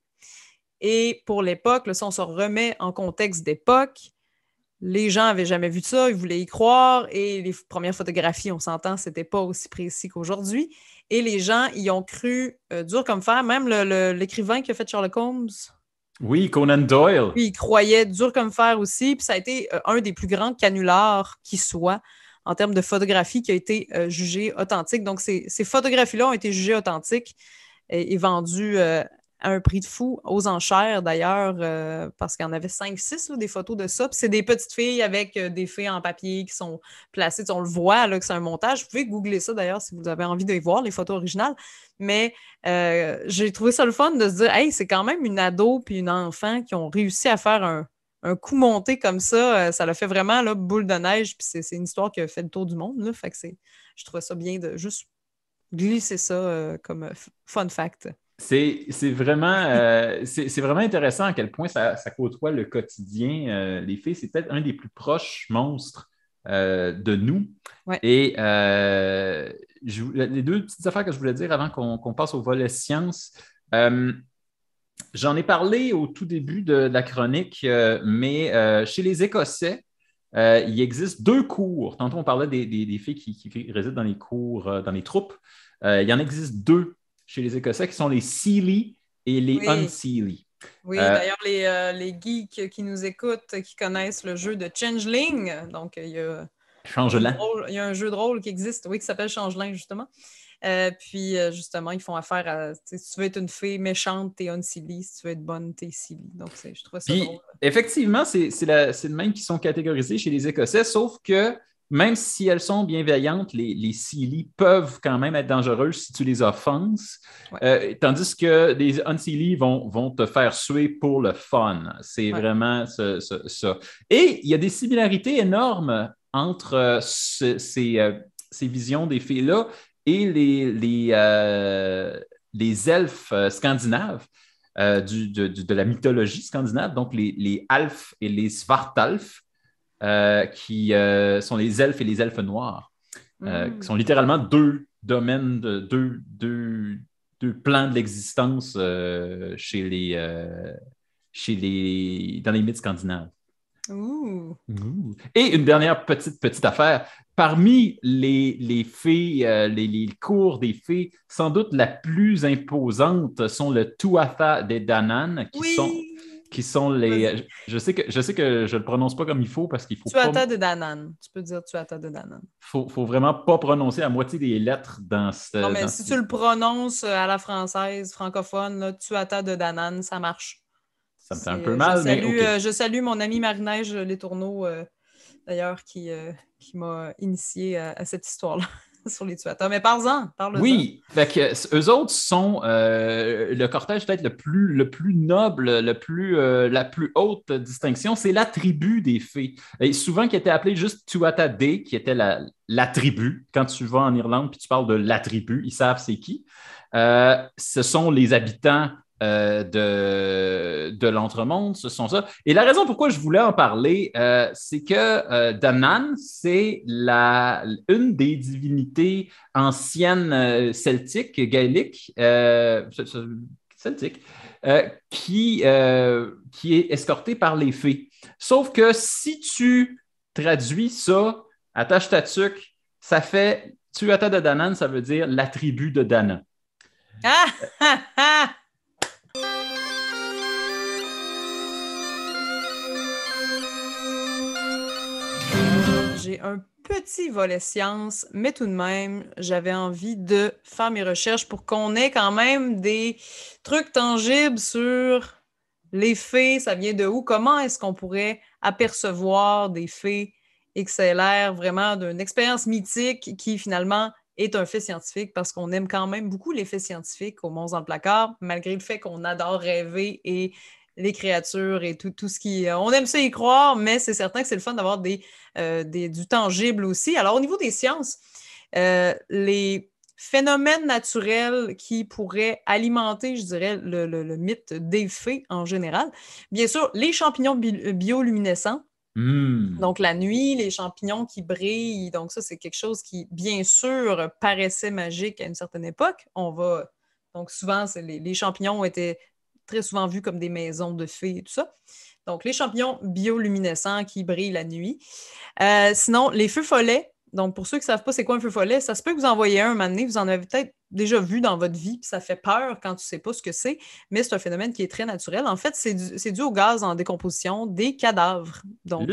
Et pour l'époque, là, si on se remet en contexte d'époque, les gens n'avaient jamais vu ça, ils voulaient y croire, et les premières photographies, on s'entend, c'était pas aussi précis qu'aujourd'hui. Et les gens y ont cru dur comme fer, même l'écrivain qui a fait Sherlock Holmes. Oui, Conan Doyle. Puis il croyait dur comme fer aussi, puis ça a été un des plus grands canulars qui soit en termes de photographie qui a été jugé authentique. Donc, ces photographies-là ont été jugées authentiques et vendues à un prix de fou, aux enchères d'ailleurs, parce qu'il y en avait 5-6 des photos de ça. Puis c'est des petites filles avec des fées en papier qui sont placées. On le voit là, que c'est un montage. Vous pouvez googler ça d'ailleurs si vous avez envie de voir les photos originales. Mais j'ai trouvé ça le fun de se dire, hey, c'est quand même une ado puis une enfant qui ont réussi à faire un coup monté comme ça. Ça l'a fait vraiment là, boule de neige. Puis c'est une histoire qui a fait le tour du monde. Là. Fait que je trouvais ça bien de juste glisser ça comme fun fact. C'est vraiment intéressant à quel point ça côtoie le quotidien. Les fées, c'est peut-être un des plus proches monstres de nous. Ouais. Et les deux petites affaires que je voulais dire avant qu'on passe au volet science. J'en ai parlé au tout début de la chronique, mais chez les Écossais, il existe deux cours. Tantôt, on parlait des filles qui résident dans les cours, dans les troupes. Il y en existe deux chez les Écossais, qui sont les Seelie et les Unseelie. Oui, d'ailleurs, les geeks qui nous écoutent, qui connaissent le jeu de Changeling, donc il y a Changelant. Il y a un jeu de rôle qui existe, oui, qui s'appelle Changelin, justement. Puis, justement, ils font affaire à... Si tu veux être une fée méchante, t'es Unseelie. Si tu veux être bonne, t'es Seelie. Donc, je trouve ça drôle. Puis, effectivement, c'est de même qu'ils sont catégorisés chez les Écossais, sauf que même si elles sont bienveillantes, les Seelie peuvent quand même être dangereuses si tu les offenses, Ouais. tandis que les Unseelie vont te faire suer pour le fun. C'est vraiment ça. Et il y a des similarités énormes entre ces visions des fées-là et les elfes scandinaves. De la mythologie scandinave, donc les Alfs et les Svartalfs, qui sont les elfes et les elfes noirs, qui sont littéralement deux domaines, deux plans de l'existence dans les mythes scandinaves. Ouh. Et une dernière petite affaire. Parmi les fées, les cours des fées, sans doute la plus imposante sont le Tuatha des Danann, qui sont les. Je sais que je le prononce pas comme il faut parce qu'il faut pas. Tuatha de Danann. Tu peux dire Tuatha de Danann. Faut vraiment pas prononcer la moitié des lettres dans ce. Non, mais si tu le prononces à la française, francophone, là, Tuatha de Danann, ça marche. Ça me fait un peu mal, mais OK. Je salue mon ami Marie-Neige Les Tourneaux, d'ailleurs, qui m'a initié à cette histoire-là sur les Tuatha. Mais parle-en. Oui, fait que eux autres sont le cortège peut-être le plus noble, la plus haute distinction, c'est la tribu des fées. Et souvent qui était appelée juste Tuatha Dé, qui était la tribu. Quand tu vas en Irlande puis tu parles de la tribu, ils savent c'est qui. Ce sont les habitants de l'entremonde, ce sont ça. Et la raison pourquoi je voulais en parler, c'est que Danann, c'est une des divinités anciennes celtiques, gaéliques, celtiques, qui est escortée par les fées. Sauf que si tu traduis ça, attache ta tuque, ça fait Tuatha de Danann, ça veut dire la tribu de Dana. Ah! J'ai un petit volet science, mais tout de même, j'avais envie de faire mes recherches pour qu'on ait quand même des trucs tangibles sur les fées, ça vient de où? Comment est-ce qu'on pourrait apercevoir des fées XLR vraiment d'une expérience mythique qui finalement est un fait scientifique parce qu'on aime quand même beaucoup les faits scientifiques au Monstre dans le placard, malgré le fait qu'on adore rêver et les créatures et tout ce qui... On aime ça y croire, mais c'est certain que c'est le fun d'avoir du tangible aussi. Alors, au niveau des sciences, les phénomènes naturels qui pourraient alimenter, je dirais, le mythe des fées en général. Bien sûr, les champignons bioluminescents. Donc, la nuit, les champignons qui brillent. Donc, ça, c'est quelque chose qui, bien sûr, paraissait magique à une certaine époque. Donc, souvent, les champignons étaient très souvent vus comme des maisons de fées et tout ça. Donc, les champignons bioluminescents qui brillent la nuit. Sinon, les feux follets. Donc, pour ceux qui ne savent pas c'est quoi un feu follet, ça se peut que vous en voyez un moment donné, vous en avez peut-être déjà vu dans votre vie, puis ça fait peur quand tu ne sais pas ce que c'est, mais c'est un phénomène qui est très naturel. En fait, c'est dû au gaz en décomposition des cadavres. Donc,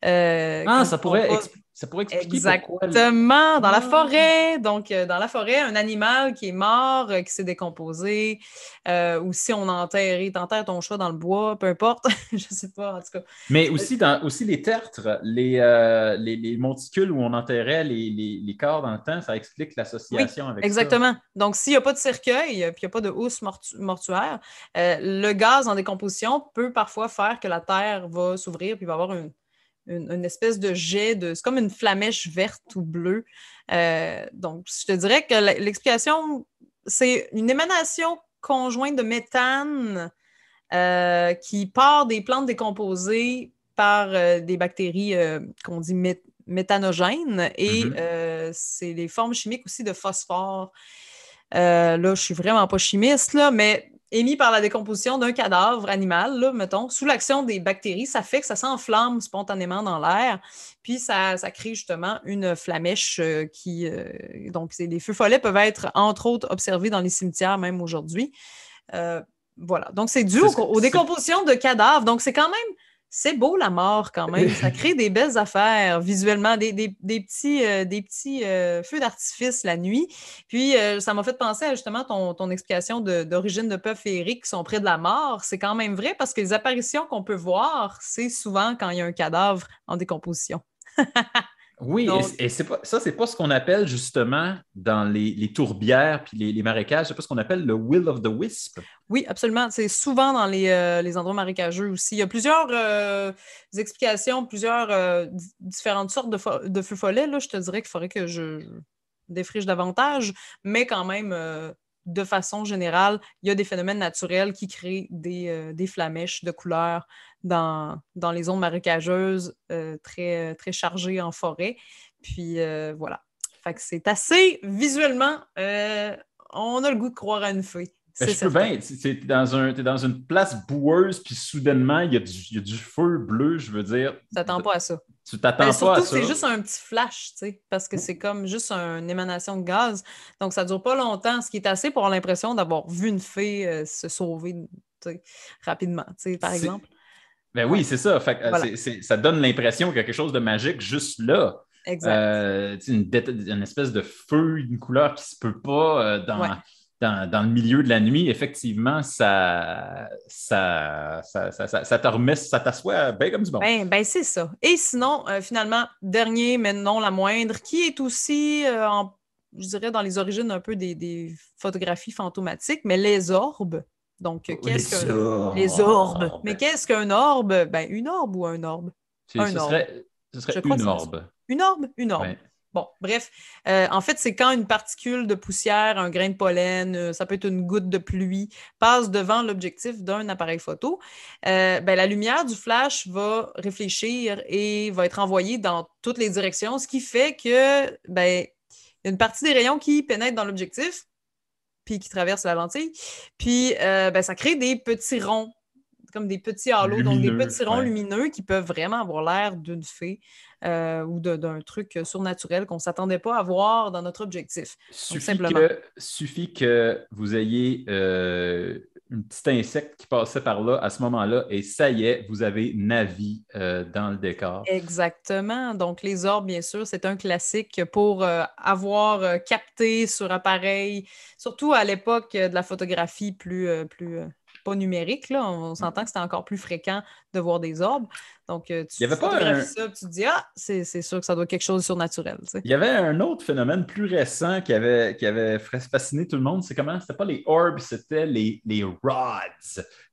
ça pourrait expliquer pourquoi. Exactement, dans la forêt. Donc, dans la forêt, un animal qui est mort, qui s'est décomposé, ou si on t'enterres ton chat dans le bois, peu importe, je ne sais pas, en tout cas. Mais aussi les tertres, les monticules où on enterrait les corps dans le temps, ça explique l'association avec exactement. Ça. Donc, s'il n'y a pas de cercueil, puis il n'y a pas de housse mortuaire, le gaz en décomposition peut parfois faire que la terre va s'ouvrir, puis il va y avoir une espèce de jet c'est comme une flamèche verte ou bleue. Donc, je te dirais que l'explication, c'est une émanation conjointe de méthane qui part des plantes décomposées par des bactéries qu'on dit méthanogènes et c'est les formes chimiques aussi de phosphore. Là, je ne suis vraiment pas chimiste, là, mais émis par la décomposition d'un cadavre animal, là, mettons, sous l'action des bactéries, ça fait que ça s'enflamme spontanément dans l'air, puis ça crée justement une flamèche donc, les feux follets peuvent être, entre autres, observés dans les cimetières même aujourd'hui. Voilà. Donc, c'est dû aux décompositions de cadavres. Donc, c'est quand même C'est beau la mort quand même, ça crée des belles affaires visuellement, des petits feux d'artifice la nuit. Puis ça m'a fait penser à justement ton explication d'origine de peuple féerique qui sont près de la mort. C'est quand même vrai parce que les apparitions qu'on peut voir, c'est souvent quand il y a un cadavre en décomposition. Oui, Donc, ça, c'est pas ce qu'on appelle justement dans les tourbières puis les marécages, c'est pas ce qu'on appelle le Will of the Wisp. oui, absolument. C'est souvent dans les endroits marécageux aussi. Il y a plusieurs explications, plusieurs différentes sortes de feux follets. Là, je te dirais qu'il faudrait que je défriche davantage, mais quand même, de façon générale, il y a des phénomènes naturels qui créent des flamèches de couleurs dans les zones marécageuses très, très chargées en forêt. Puis voilà. Fait que c'est assez visuellement, on a le goût de croire à une fée. Ben, C'est je peux certain. bien, t'es dans une place boueuse, puis soudainement, il y a du feu bleu, je veux dire. Tu t'attends pas à ça. Tu Ben, t'attends pas à surtout que ça. c'est juste un petit flash, tu sais, parce que c'est comme juste une émanation de gaz. Donc, ça dure pas longtemps, ce qui est assez pour avoir l'impression d'avoir vu une fée se sauver, tu sais, rapidement, tu sais, par C'est- exemple. Ben oui, Ouais, c'est ça. Fait que, voilà, ça donne l'impression qu'il y a quelque chose de magique juste là. exact. Tu sais, une espèce de feu, une couleur qui se peut pas Ouais. dans le milieu de la nuit. Effectivement, ça te remet, ça t'assoit bien comme du bon. Ben, c'est ça. Et sinon, finalement, dernier, mais non la moindre, qui est aussi, je dirais, dans les origines un peu des photographies fantomatiques, mais les orbes. Donc, Les Les orbes. orbes. Mais qu'est-ce qu'un orbe? Ben, une orbe ou un orbe? Un Ce orbe. serait, ce Je serait crois que une c'est ça. orbe. Une orbe? Une orbe. Ouais. Bon, bref. En fait, c'est quand une particule de poussière, un grain de pollen, ça peut être une goutte de pluie, passe devant l'objectif d'un appareil photo. Ben, la lumière du flash va réfléchir et va être envoyée dans toutes les directions, ce qui fait que ben, il y a une partie des rayons qui pénètrent dans l'objectif, puis qui traversent la lentille. Puis, ben, ça crée des petits ronds comme des petits halos, donc des Lumineux, petits ronds ouais. lumineux qui peuvent vraiment avoir l'air d'une fée ou d'un truc surnaturel qu'on ne s'attendait pas à voir dans notre objectif. Donc, simplement. Suffit que vous ayez un petit insecte qui passait par là à ce moment-là, et ça y est, vous avez Navi dans le décor. Exactement. Donc, les orbes, bien sûr, c'est un classique pour avoir capté sur appareil, surtout à l'époque de la photographie plus pas numérique. Là. On s'entend que c'était encore plus fréquent de voir des orbes. Donc, Il y tu avait pas photographies un, ça, puis tu te dis, ah, c'est sûr que ça doit être quelque chose de surnaturel. Tu sais. Il y avait un autre phénomène plus récent qui avait fasciné tout le monde. C'est comment? C'était pas les orbs, c'était les rods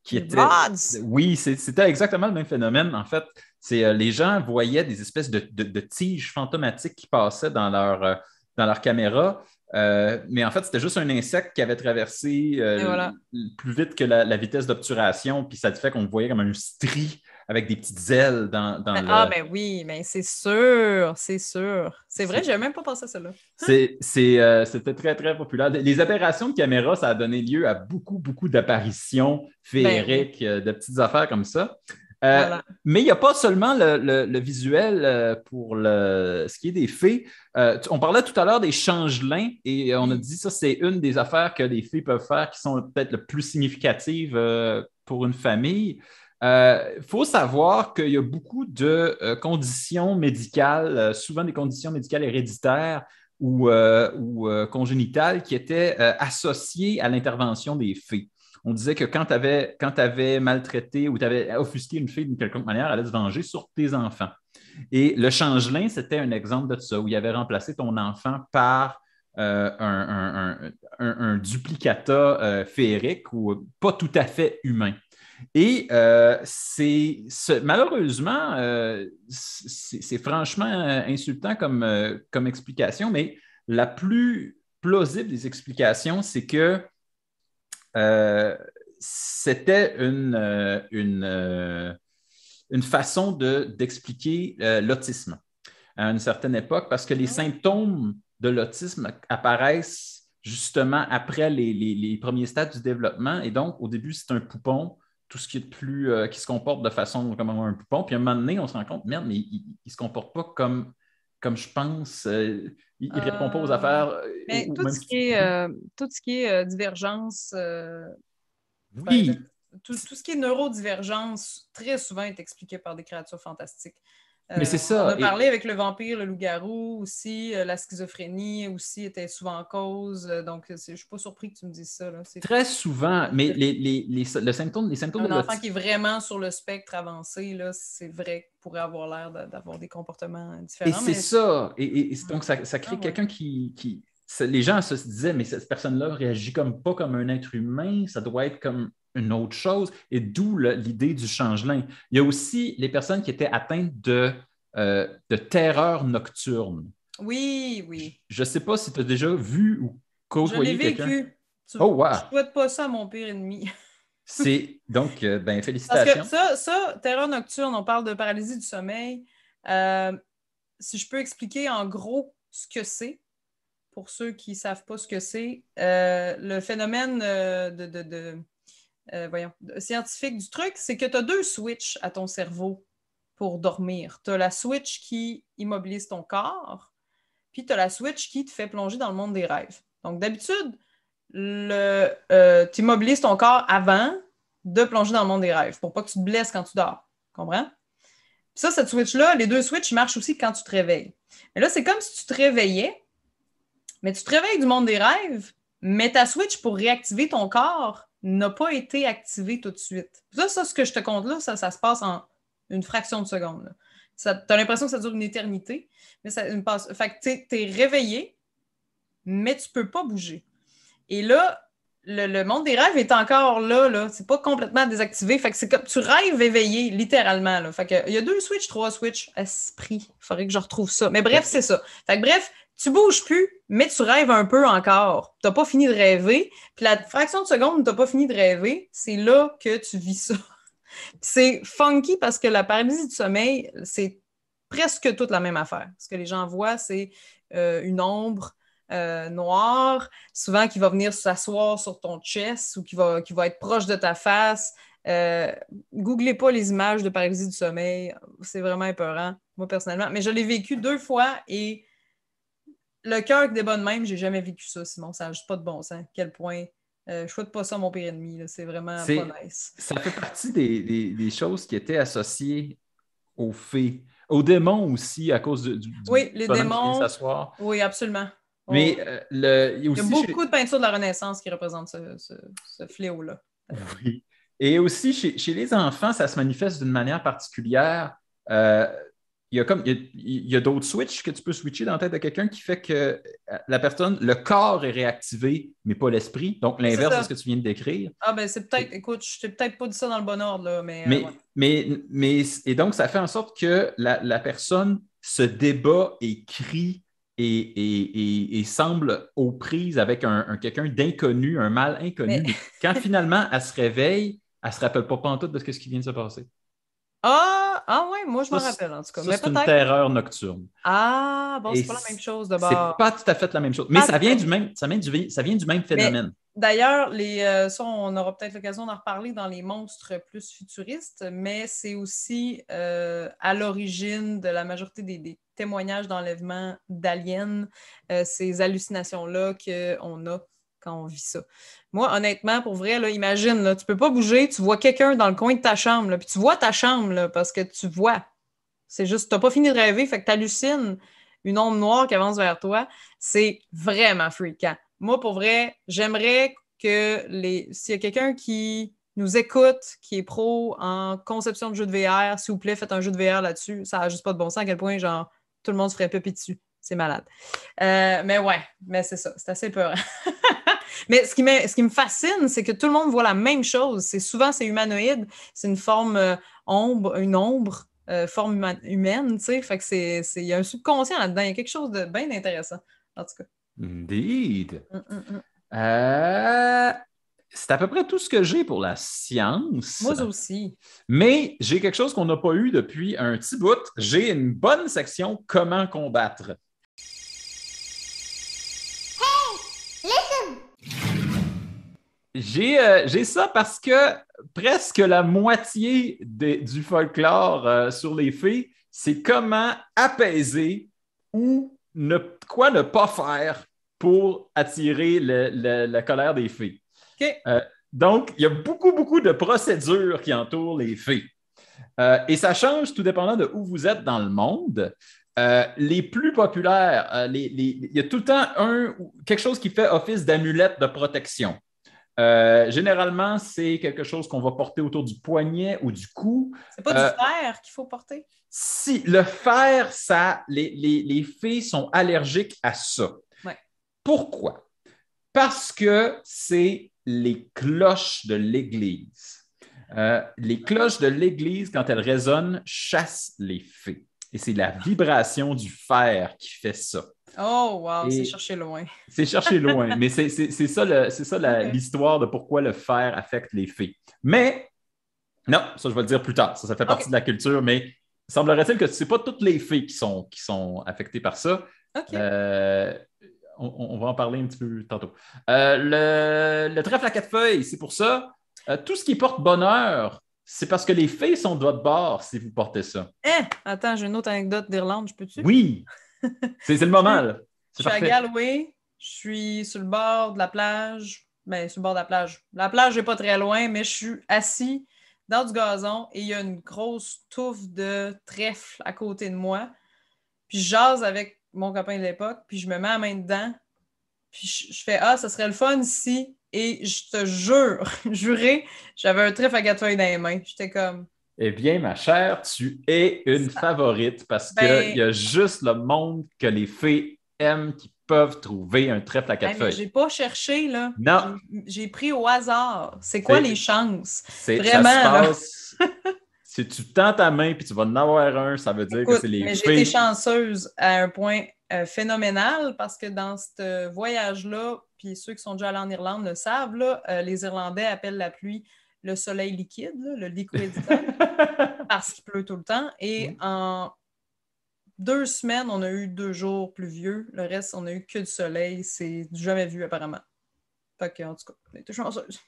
qui Les étaient. rods! Oui, c'était exactement le même phénomène. En fait, les gens voyaient des espèces de tiges fantomatiques qui passaient dans leur caméra. Mais en fait, c'était juste un insecte qui avait traversé Et voilà. plus vite que la vitesse d'obturation. Puis ça fait qu'on voyait comme un strie avec des petites ailes dans Ah, le. ben oui, mais c'est sûr, c'est sûr. C'est vrai, C'est j'avais même pas pensé à cela. C'était très, très populaire. Les aberrations de caméra, ça a donné lieu à beaucoup, beaucoup d'apparitions Ben oui, féeriques, de petites affaires comme ça. Euh, voilà. mais il n'y a pas seulement le visuel pour ce qui est des fées. On parlait tout à l'heure des changelins et on a Oui. dit ça, c'est une des affaires que les fées peuvent faire qui sont peut-être le plus significatives pour une famille. Il faut savoir qu'il y a beaucoup de conditions médicales, souvent des conditions médicales héréditaires ou congénitales qui étaient associées à l'intervention des fées. On disait que quand tu avais maltraité ou tu avais offusqué une fille d'une quelconque manière, elle allait se venger sur tes enfants. Et le changelin, c'était un exemple de ça, où il avait remplacé ton enfant par un duplicata féerique ou pas tout à fait humain. Et malheureusement, c'est franchement insultant comme explication, mais la plus plausible des explications, c'est que euh, c'était une façon d'expliquer l'autisme à une certaine époque, parce que les Ah ouais. symptômes de l'autisme apparaissent justement après les premiers stades du développement. Et donc, au début, c'est un poupon, tout ce qui est de plus, qui se comporte de façon comme un poupon. Puis à un moment donné, on se rend compte, merde, mais il ne se comporte pas comme je pense. Il ne répond pas aux Euh, affaires, mais ou même si tu. tout ce qui est divergence, par exemple, Oui, tout ce qui est neurodivergence, très souvent est expliqué par des créatures fantastiques. Mais c'est ça. On a parlé avec le vampire, le loup-garou aussi, la schizophrénie aussi était souvent en cause. Donc, je ne suis pas surpris que tu me dises ça. Là. Très souvent, mais les symptômes de un enfant l'autisme... qui est vraiment sur le spectre avancé, là, c'est vrai qu'il pourrait avoir l'air d'avoir des comportements différents. Et c'est ça. Et donc, ça crée quelqu'un qui les gens se disaient, mais cette personne-là réagit pas comme un être humain, ça doit être comme une autre chose, et d'où l'idée du changelin. Il y a aussi les personnes qui étaient atteintes de terreur nocturne. Oui. Je ne sais pas si tu as déjà vu ou côtoyé quelqu'un. Je l'ai vécu. Oh, wow! Je ne souhaite pas ça à mon pire ennemi. C'est donc, félicitations. Parce que ça, terreur nocturne, on parle de paralysie du sommeil. Si je peux expliquer en gros ce que c'est, pour ceux qui ne savent pas ce que c'est, le phénomène scientifique du truc, c'est que tu as 2 switches à ton cerveau pour dormir. Tu as la switch qui immobilise ton corps, puis tu as la switch qui te fait plonger dans le monde des rêves. Donc, d'habitude, tu immobilises ton corps avant de plonger dans le monde des rêves pour pas que tu te blesses quand tu dors. Comprends? Puis ça, cette switch-là, les 2 switches marchent aussi quand tu te réveilles. Mais là, c'est comme si tu te réveillais, mais tu te réveilles du monde des rêves, mais ta switch pour réactiver ton corps n'a pas été activée tout de suite. Ça, ce que je te compte là, ça se passe en une fraction de seconde. Tu as l'impression que ça dure une éternité, mais ça passe. Fait que tu es réveillé, mais tu peux pas bouger. Et là, le monde des rêves est encore là. C'est pas complètement désactivé. Fait que c'est comme tu rêves éveillé, littéralement. Là. Fait que il y a 2 switches, 3 switches. Esprit. Il faudrait que je retrouve ça. Mais bref, c'est ça. Fait que bref, tu bouges plus, mais tu rêves un peu encore. Tu n'as pas fini de rêver. Puis la fraction de seconde où tu n'as pas fini de rêver, c'est là que tu vis ça. C'est funky parce que la paralysie du sommeil, c'est presque toute la même affaire. Ce que les gens voient, c'est une ombre noire, souvent qui va venir s'asseoir sur ton chest ou qui va être proche de ta face. Googlez pas les images de paralysie du sommeil. C'est vraiment épeurant, moi personnellement. Mais je l'ai vécu 2 fois et le cœur qui débat de même, j'ai jamais vécu ça, Simon. Ça n'a juste pas de bon sens. À quel point je souhaite pas ça à mon pire ennemi. Là. C'est vraiment pas nice. Ça fait partie des choses qui étaient associées aux fées. Aux démons aussi, à cause du les bonhomme démons, qui vient s'asseoir. Oui, absolument. Mais il y a beaucoup de peintures de la Renaissance qui représentent ce fléau-là. Oui. Et aussi, chez les enfants, ça se manifeste d'une manière particulière. Il y a d'autres switches que tu peux switcher dans la tête de quelqu'un qui fait que la personne, le corps est réactivé, mais pas l'esprit. Donc, l'inverse de ce que tu viens de décrire. Ah, ben c'est peut-être, écoute, je t'ai peut-être pas dit ça dans le bon ordre, là, et donc, ça fait en sorte que la personne se débat et crie et semble aux prises avec quelqu'un d'inconnu, un mal inconnu. Mais quand finalement, elle se réveille, elle ne se rappelle pas pantoute de ce qui vient de se passer. Ah ouais, moi je m'en rappelle en tout cas. Ça, c'est une terreur nocturne. Ah, bon, c'est pas la même chose de bord. C'est pas tout à fait la même chose. Mais ça vient du même phénomène. D'ailleurs, ça, on aura peut-être l'occasion d'en reparler dans les monstres plus futuristes, mais c'est aussi à l'origine de la majorité des témoignages d'enlèvement d'aliens, ces hallucinations-là qu'on a quand on vit ça. Moi, honnêtement, pour vrai, là, imagine, là, tu peux pas bouger, tu vois quelqu'un dans le coin de ta chambre, là, puis tu vois ta chambre là, parce que tu vois. C'est juste, tu n'as pas fini de rêver, fait que tu hallucines une ombre noire qui avance vers toi. C'est vraiment fréquent. Moi, pour vrai, j'aimerais que s'il y a quelqu'un qui nous écoute, qui est pro en conception de jeux de VR, s'il vous plaît, faites un jeu de VR là-dessus. Ça n'a juste pas de bon sens à quel point, genre, tout le monde se ferait péper dessus. C'est malade. Mais ouais, mais c'est ça. C'est assez peur. Mais ce qui me fascine, c'est que tout le monde voit la même chose. Souvent, c'est humanoïde. C'est une forme ombre, forme humaine, tu sais. Fait que il y a un subconscient là-dedans. Il y a quelque chose de bien intéressant, en tout cas. Indeed. C'est à peu près tout ce que j'ai pour la science. Moi aussi. Mais j'ai quelque chose qu'on n'a pas eu depuis un petit bout. J'ai une bonne section « Comment combattre ». J'ai ça parce que presque la moitié du folklore sur les fées, c'est comment apaiser ou quoi ne pas faire pour attirer la colère des fées. Okay. Donc, il y a beaucoup, beaucoup de procédures qui entourent les fées. Et ça change tout dépendant de où vous êtes dans le monde. Les plus populaires, il y a tout le temps quelque chose qui fait office d'amulette de protection. Généralement, c'est quelque chose qu'on va porter autour du poignet ou du cou. C'est pas du fer qu'il faut porter? Si le fer, les fées sont allergiques à ça. Ouais. Pourquoi? Parce que c'est les cloches de l'Église. Les cloches de l'Église, quand elles résonnent, chassent les fées. Et c'est la vibration du fer qui fait ça. Oh, wow, c'est cherché loin. C'est cherché loin, mais c'est ça l'histoire de pourquoi le fer affecte les fées. Mais, non, ça je vais le dire plus tard, ça fait partie de la culture, mais semblerait-il que ce n'est pas toutes les fées qui sont affectées par ça. On va en parler un petit peu tantôt. Le trèfle à 4 feuilles, c'est pour ça. Tout ce qui porte bonheur, c'est parce que les fées sont de votre bord si vous portez ça. Attends, j'ai une autre anecdote d'Irlande, je peux-tu? Oui! C'est le moment, là. Je suis à Galway, je suis sur le bord de la plage. Ben, sur le bord de la plage. La plage n'est pas très loin, mais je suis assis dans du gazon et il y a une grosse touffe de trèfle à côté de moi. Puis je jase avec mon copain de l'époque, puis je me mets la main dedans. Puis je fais « Ah, ça serait le fun ici. » Et je te jure, juré, j'avais un trèfle à 4 feuilles dans les mains. J'étais comme... Eh bien, ma chère, tu es une favorite parce qu'il y a juste le monde que les fées aiment qui peuvent trouver un trèfle à 4 feuilles. J'ai pas cherché, là. Non. J'ai pris au hasard. C'est quoi les chances? Vraiment, ça se passe. Si tu tends ta main et tu vas en avoir un, ça veut dire que c'est les fées. J'ai été chanceuse à un point phénoménal parce que dans ce voyage-là, puis ceux qui sont déjà allés en Irlande le savent, là, les Irlandais appellent la pluie le soleil liquide, là, le liquid sun, parce qu'il pleut tout le temps. Et en 2 semaines, on a eu 2 jours pluvieux. Le reste, on a eu que du soleil. C'est du jamais vu, apparemment. Fait que, en tout cas, on a été chanceuse.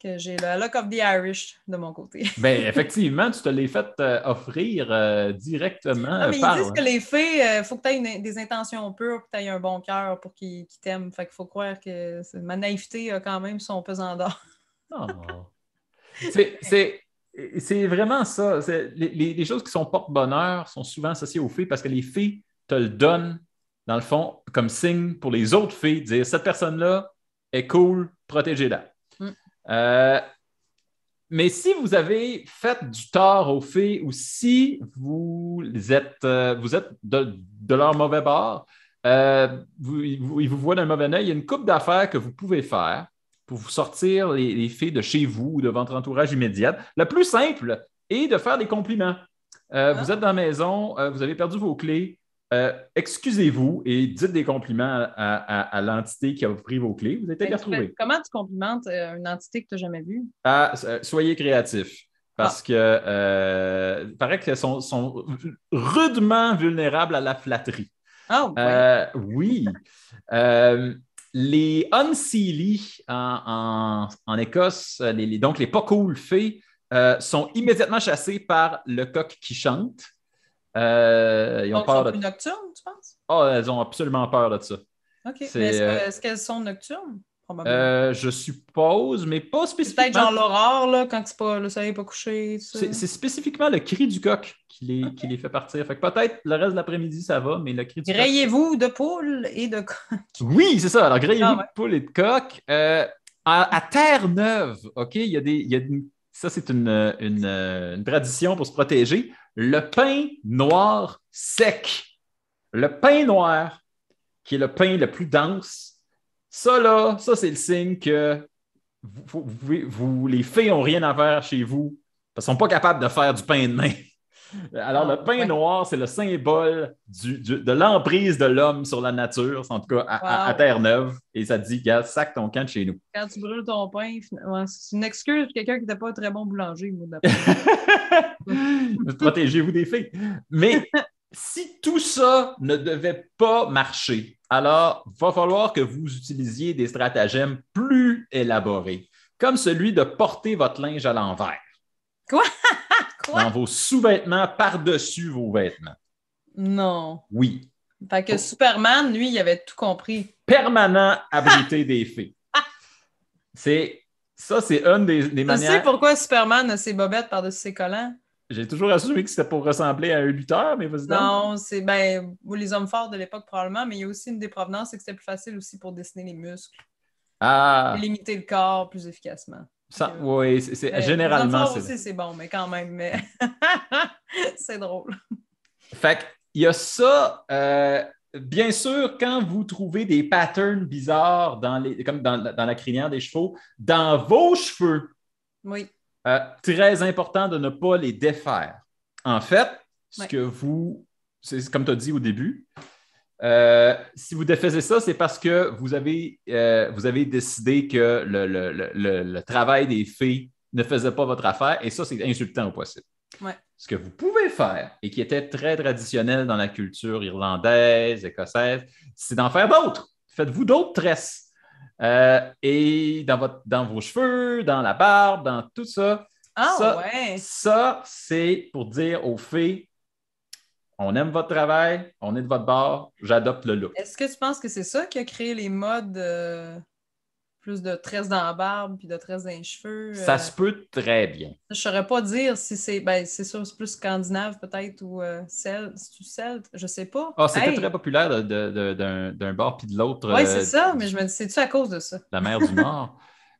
Que j'ai le Luck of the Irish de mon côté. Bien, effectivement, tu te l'es fait offrir directement. Non, mais ils disent que les fées, il faut que tu aies des intentions pures, que tu aies un bon cœur pour qu'ils t'aiment. Fait qu'il faut croire que ma naïveté a quand même son pesant d'or. Oh. C'est vraiment ça. Les choses qui sont porte-bonheur sont souvent associées aux fées parce que les fées te le donnent, dans le fond, comme signe pour les autres fées, dire cette personne-là est cool, protégez-la. Mais si vous avez fait du tort aux fées ou si vous êtes de leur mauvais bord, ils vous voient d'un mauvais œil, il y a une couple d'affaires que vous pouvez faire pour vous sortir les fées de chez vous ou de votre entourage immédiat. Le plus simple est de faire des compliments. Vous êtes dans la maison, vous avez perdu vos clés, excusez-vous et dites des compliments à l'entité qui a pris vos clés. Vous allez les retrouver. Comment tu complimentes une entité que tu n'as jamais vue? Soyez créatifs. Parce que il paraît qu'elles sont rudement vulnérables à la flatterie. Oui. Les Unseelie en Écosse, donc les pas cool fées, sont immédiatement chassées par le coq qui chante. Ils ont peur sont plus nocturnes, tu penses? Oh, elles ont absolument peur de ça. OK. Mais est-ce qu'elles sont nocturnes? Probablement. Je suppose, mais pas spécifiquement. Peut-être genre l'aurore, là, quand le soleil n'est pas couché. C'est spécifiquement le cri du coq qui les fait partir. Fait que peut-être le reste de l'après-midi, ça va, mais le cri du coq... Grillez-vous de poules et de coq. Oui, c'est ça. Alors, grillez-vous de poules et de coq. À Terre-Neuve, OK, ça, c'est une tradition pour se protéger. Le pain noir sec. Le pain noir, qui est le pain le plus dense, ça, c'est le signe que les fées n'ont rien à faire chez vous parce qu'elles ne sont pas capables de faire du pain de main. Alors, le pain noir, c'est le symbole de l'emprise de l'homme sur la nature, en tout cas à Terre-Neuve. Et ça dit, gars, sac ton camp de chez nous. Quand tu brûles ton pain, c'est une excuse pour quelqu'un qui n'était pas un très bon boulanger. Protégez-vous des fées. Mais si tout ça ne devait pas marcher, alors il va falloir que vous utilisiez des stratagèmes plus élaborés, comme celui de porter votre linge à l'envers. Quoi? Dans vos sous-vêtements par-dessus vos vêtements. Non. Oui. Fait que Superman, lui, il avait tout compris. Permanent abrité des fées. C'est Ça, c'est une des Tu sais manières... pourquoi Superman a ses bobettes par-dessus ses collants? J'ai toujours assumé que c'était pour ressembler à un lutteur, mais vas-y donc. Non, c'est les hommes forts de l'époque probablement, mais il y a aussi une des provenances, c'est que c'était plus facile aussi pour dessiner les muscles et Ah, limiter le corps plus efficacement. oui, Les hommes généralement, forts c'est... aussi, c'est bon, mais quand même, c'est drôle. Fait qu'il y a ça. Bien sûr, quand vous trouvez des patterns bizarres comme dans la crinière des chevaux, dans vos cheveux, Oui. très important de ne pas les défaire. En fait, Ouais. c'est comme tu as dit au début, si vous défaisez ça, c'est parce que vous avez décidé que le travail des fées ne faisait pas votre affaire, et ça, c'est insultant au possible. Ouais. Ce que vous pouvez faire, et qui était très traditionnel dans la culture irlandaise, écossaise, c'est d'en faire d'autres. Faites-vous d'autres tresses. Et dans vos cheveux, dans la barbe, dans tout ça, Ouais. ça, c'est pour dire aux fées, on aime votre travail, on est de votre bord, j'adopte le look. Est-ce que tu penses que c'est ça qui a créé les modes plus de tresses dans la barbe puis de tresses dans les cheveux? Ça se peut très bien. Je ne saurais pas dire si c'est c'est sûr, c'est plus scandinave peut-être ou c'est-tu celte? Je sais pas. Ah, c'était très populaire d'un bord puis de l'autre. Oui, c'est ça, mais je me dis, c'est-tu à cause de ça? La mer du Nord.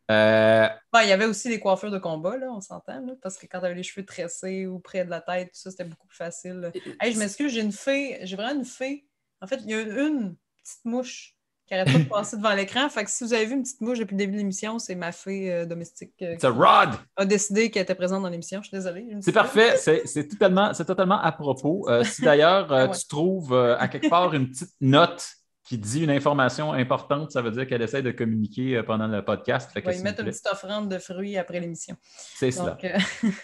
Il y avait aussi les coiffures de combat, là, on s'entend, là, parce que quand tu avais les cheveux tressés ou près de la tête, tout ça, c'était beaucoup plus facile. Hey, je m'excuse, j'ai vraiment une fée. En fait, il y a une petite mouche qui n'arrête pas de passer devant l'écran. Fait que si vous avez vu une petite mouche depuis le début de l'émission, c'est ma fée domestique qui a décidé qu'elle était présente dans l'émission. Je suis désolée. C'est parfait, c'est totalement à propos. Si d'ailleurs tu trouves à quelque part une petite note qui dit une information importante, ça veut dire qu'elle essaie de communiquer pendant le podcast. On va y mettre une petite offrande de fruits après l'émission. C'est cela.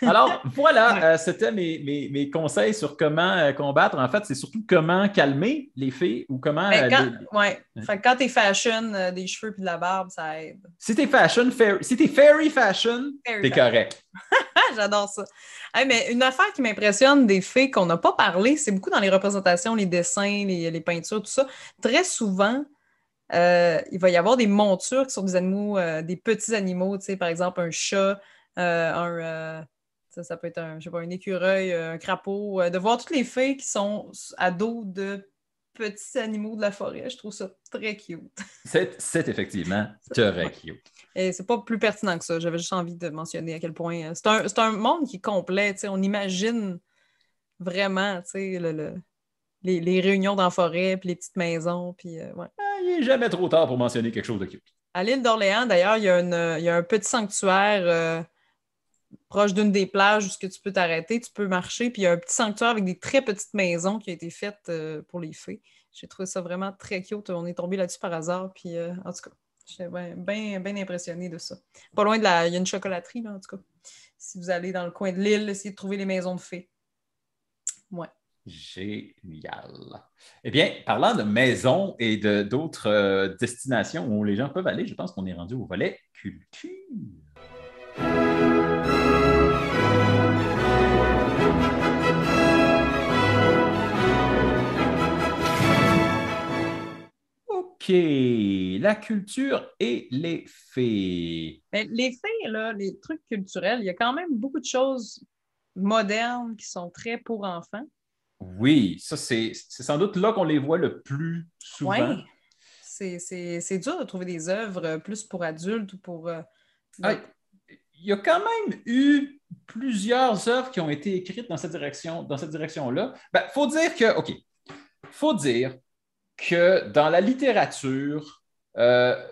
Alors, voilà, c'était mes conseils sur comment combattre. En fait, c'est surtout comment calmer les fées ou comment... Fait que quand t'es fashion, des cheveux et de la barbe, ça aide. Si t'es fairy fashion, t'es correct. J'adore ça. Hey, mais une affaire qui m'impressionne des fées qu'on n'a pas parlé, c'est beaucoup dans les représentations, les dessins, les peintures, tout ça. Très souvent, il va y avoir des montures qui sont des animaux, des petits animaux, tu sais, par exemple un chat, ça peut être un écureuil, un crapaud. De voir toutes les fées qui sont à dos de petits animaux de la forêt, je trouve ça très cute. C'est effectivement très cute. Et c'est pas plus pertinent que ça. J'avais juste envie de mentionner à quel point c'est un monde qui est complet. On imagine vraiment les réunions dans la forêt, puis les petites maisons. Puis, il n'est jamais trop tard pour mentionner quelque chose de cute. À l'île d'Orléans, d'ailleurs, il y a un petit sanctuaire proche d'une des plages où tu peux t'arrêter, tu peux marcher. Puis il y a un petit sanctuaire avec des très petites maisons qui a été faites pour les fées. J'ai trouvé ça vraiment très cute. On est tombé là-dessus par hasard. Puis, en tout cas, j'étais bien impressionnée de ça. Pas loin il y a une chocolaterie, là, en tout cas. Si vous allez dans le coin de l'île, essayez de trouver les maisons de fées. Ouais. Génial. Eh bien, parlant de maisons et d'autres destinations où les gens peuvent aller, je pense qu'on est rendu au volet culture. OK, la culture et les fées. Mais les fées, là, les trucs culturels, il y a quand même beaucoup de choses modernes qui sont très pour enfants. Oui, ça, c'est sans doute là qu'on les voit le plus souvent. Oui, c'est dur de trouver des œuvres plus pour adultes ou pour... Il y a quand même eu plusieurs œuvres qui ont été écrites dans cette direction-là. Faut dire que dans la littérature,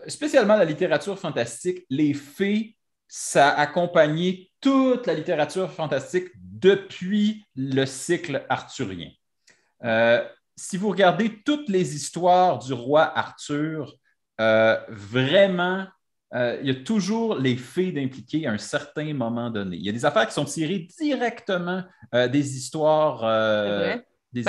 spécialement la littérature fantastique, les fées, ça a accompagné toute la littérature fantastique depuis le cycle arthurien. Si vous regardez toutes les histoires du roi Arthur, vraiment, il y a toujours les fées d'impliquer à un certain moment donné. Il y a des affaires qui sont tirées directement des histoires...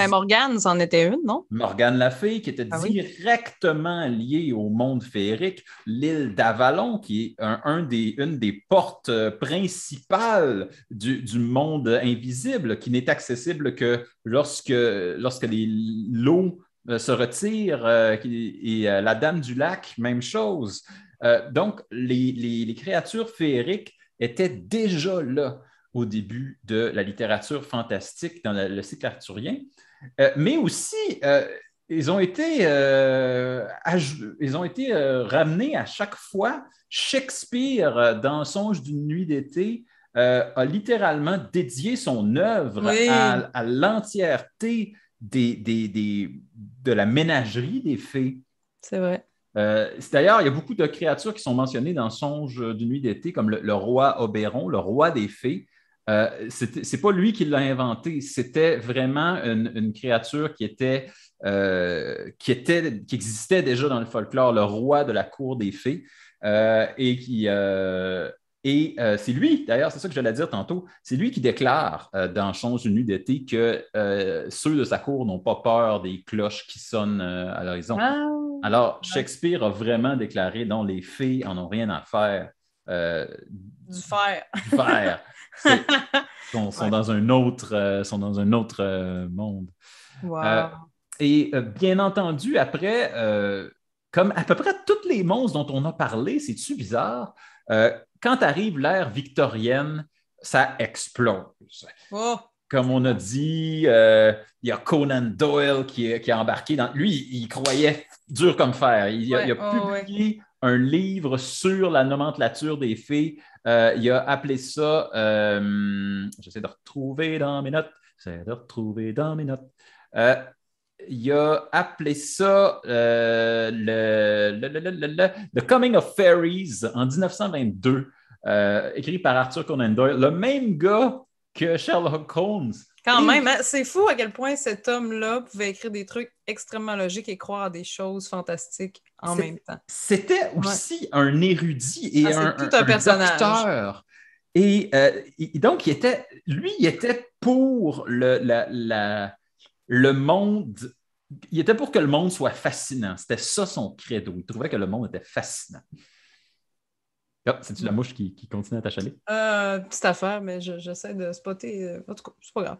Morgane, c'en était une, non? Morgane la Fée, qui était directement liée au monde féerique. L'île d'Avalon, qui est une des portes principales du monde invisible, qui n'est accessible que lorsque l'eau se retire. Et la Dame du Lac, même chose. Donc, les créatures féeriques étaient déjà là au début de la littérature fantastique dans le cycle arthurien. Mais aussi, ils ont été ramenés à chaque fois. Shakespeare, dans Songe d'une nuit d'été, a littéralement dédié son œuvre Oui, à l'entièreté de la ménagerie des fées. c'est vrai. D'ailleurs, il y a beaucoup de créatures qui sont mentionnées dans Songe d'une nuit d'été, comme le roi Oberon, le roi des fées. C'est pas lui qui l'a inventé, c'était vraiment une créature qui existait déjà dans le folklore, le roi de la cour des fées, c'est lui, d'ailleurs, c'est ça que j'allais dire tantôt, c'est lui qui déclare dans Songe d'une nuit d'été que ceux de sa cour n'ont pas peur des cloches qui sonnent à l'horizon. Ah, Alors, Shakespeare a vraiment déclaré non, les fées en ont rien à faire du fer. du fer. Sont Ouais. sont dans un autre monde. Euh, Wow. Bien entendu, après, comme à peu près tous les monstres dont on a parlé, c'est-tu bizarre? Quand arrive l'ère victorienne, ça explose. Oh, Comme on a dit, il y a Conan Doyle qui a embarqué dans. Lui, il croyait dur comme fer. Il ouais, a oh, ouais. publié un livre sur la nomenclature des fées. Il a appelé ça. J'essaie de retrouver dans mes notes. J'essaie de retrouver dans mes notes. Euh, il a appelé ça The Coming of Fairies en 1922, écrit par Arthur Conan Doyle, le même gars que Sherlock Holmes. Quand Et même, hein, c'est fou à quel point cet homme-là pouvait écrire des trucs extrêmement logiques et croire à des choses fantastiques en même temps. c'était Ouais. aussi un érudit et Ah, c'est tout un un personnage. docteur. Et donc, il était pour le monde. Il était pour que le monde soit fascinant. C'était ça son credo. Il trouvait que le monde était fascinant. Ah, c'est-tu la mouche qui continue à t'achaler? Petite affaire, mais j'essaie de spotter. En tout cas, c'est pas grave.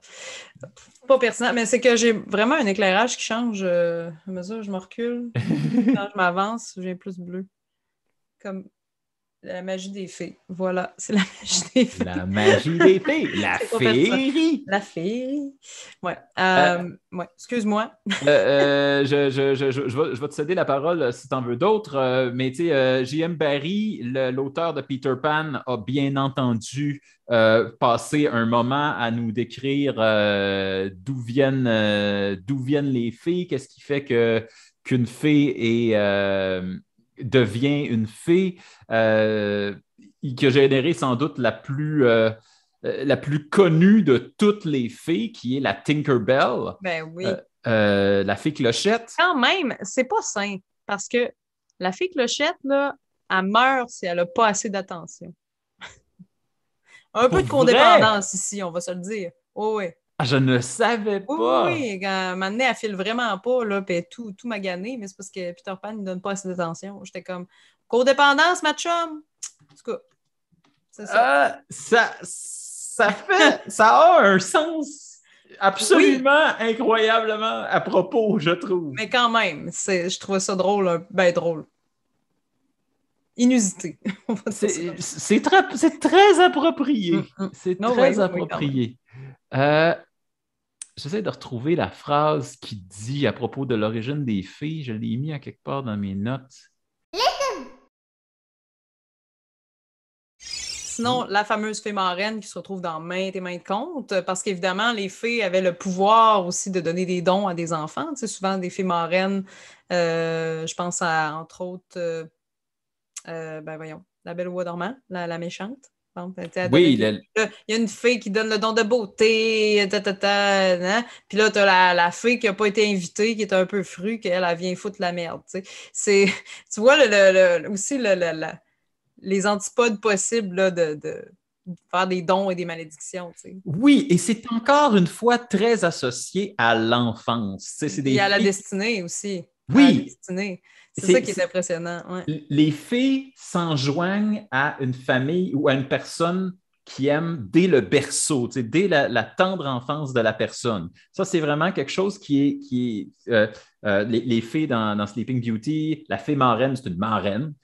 Pas pertinent, mais c'est que j'ai vraiment un éclairage qui change à mesure que je me recule. Quand je m'avance, j'ai plus bleu. Comme la magie des fées. Voilà, c'est la magie des fées. La magie des fées, la C'est pas pertinent. féerie. La féerie. Ouais. Euh, Ouais. Excuse-moi. je vais te céder la parole si tu en veux d'autres, mais tu sais, J.M. Barrie, l'auteur de Peter Pan, a bien entendu passé un moment à nous décrire d'où viennent les fées, qu'est-ce qui fait qu'une fée devient une fée, qui a généré sans doute la plus connue de toutes les fées, qui est la Tinkerbell. Ben Euh, oui. la fée Clochette. Quand même, c'est pas sain parce que la fée Clochette, là, elle meurt si elle n'a pas assez d'attention. Un peu Pour de vrai? codépendance ici, on va se le dire. Oh, oui. Ah, je ne savais Oui, oui, pas. oui. Quand, à un moment donné, elle file vraiment pas, là, puis elle est tout magané, mais c'est parce que Peter Pan ne donne pas assez d'attention. J'étais comme, codépendance, ma chum! En tout cas, c'est ça. Ça a un sens Oui, absolument incroyablement à propos, je trouve. mais quand même, je trouvais ça drôle, ben drôle. Inusité, on va dire ça comme ça. C'est très approprié. Mm. C'est Non, oui, très oui, oui, quand même. approprié. Euh, J'essaie de retrouver la phrase qui dit à propos de l'origine des fées. Je l'ai mis à quelque part dans mes notes. Sinon, la fameuse fée marraine qui se retrouve dans maintes et maintes contes, parce qu'évidemment, les fées avaient le pouvoir aussi de donner des dons à des enfants. Tu sais, souvent, des fées marraines, je pense à, entre autres, ben voyons, la Belle au bois dormant, la méchante. Bon, elle donnait Oui, des... Là, il y a une fée qui donne le don de beauté, hein? Puis là, tu as la fée qui n'a pas été invitée, qui est un peu frue, qu'elle elle vient foutre la merde. Tu sais. Tu vois aussi les antipodes possibles là, de faire des dons et des malédictions. Tu sais. oui, et c'est encore une fois très associé à l'enfance. Tu sais, c'est des Puis à la fées. destinée aussi. À la Oui, destinée. C'est ça c'est, qui est c'est- impressionnant. Ouais. les fées s'enjoignent à une famille ou à une personne qui aime dès le berceau, tu sais, dès la tendre enfance de la personne. Ça, c'est vraiment quelque chose qui est les fées dans Sleeping Beauty, la fée marraine, c'est une marraine.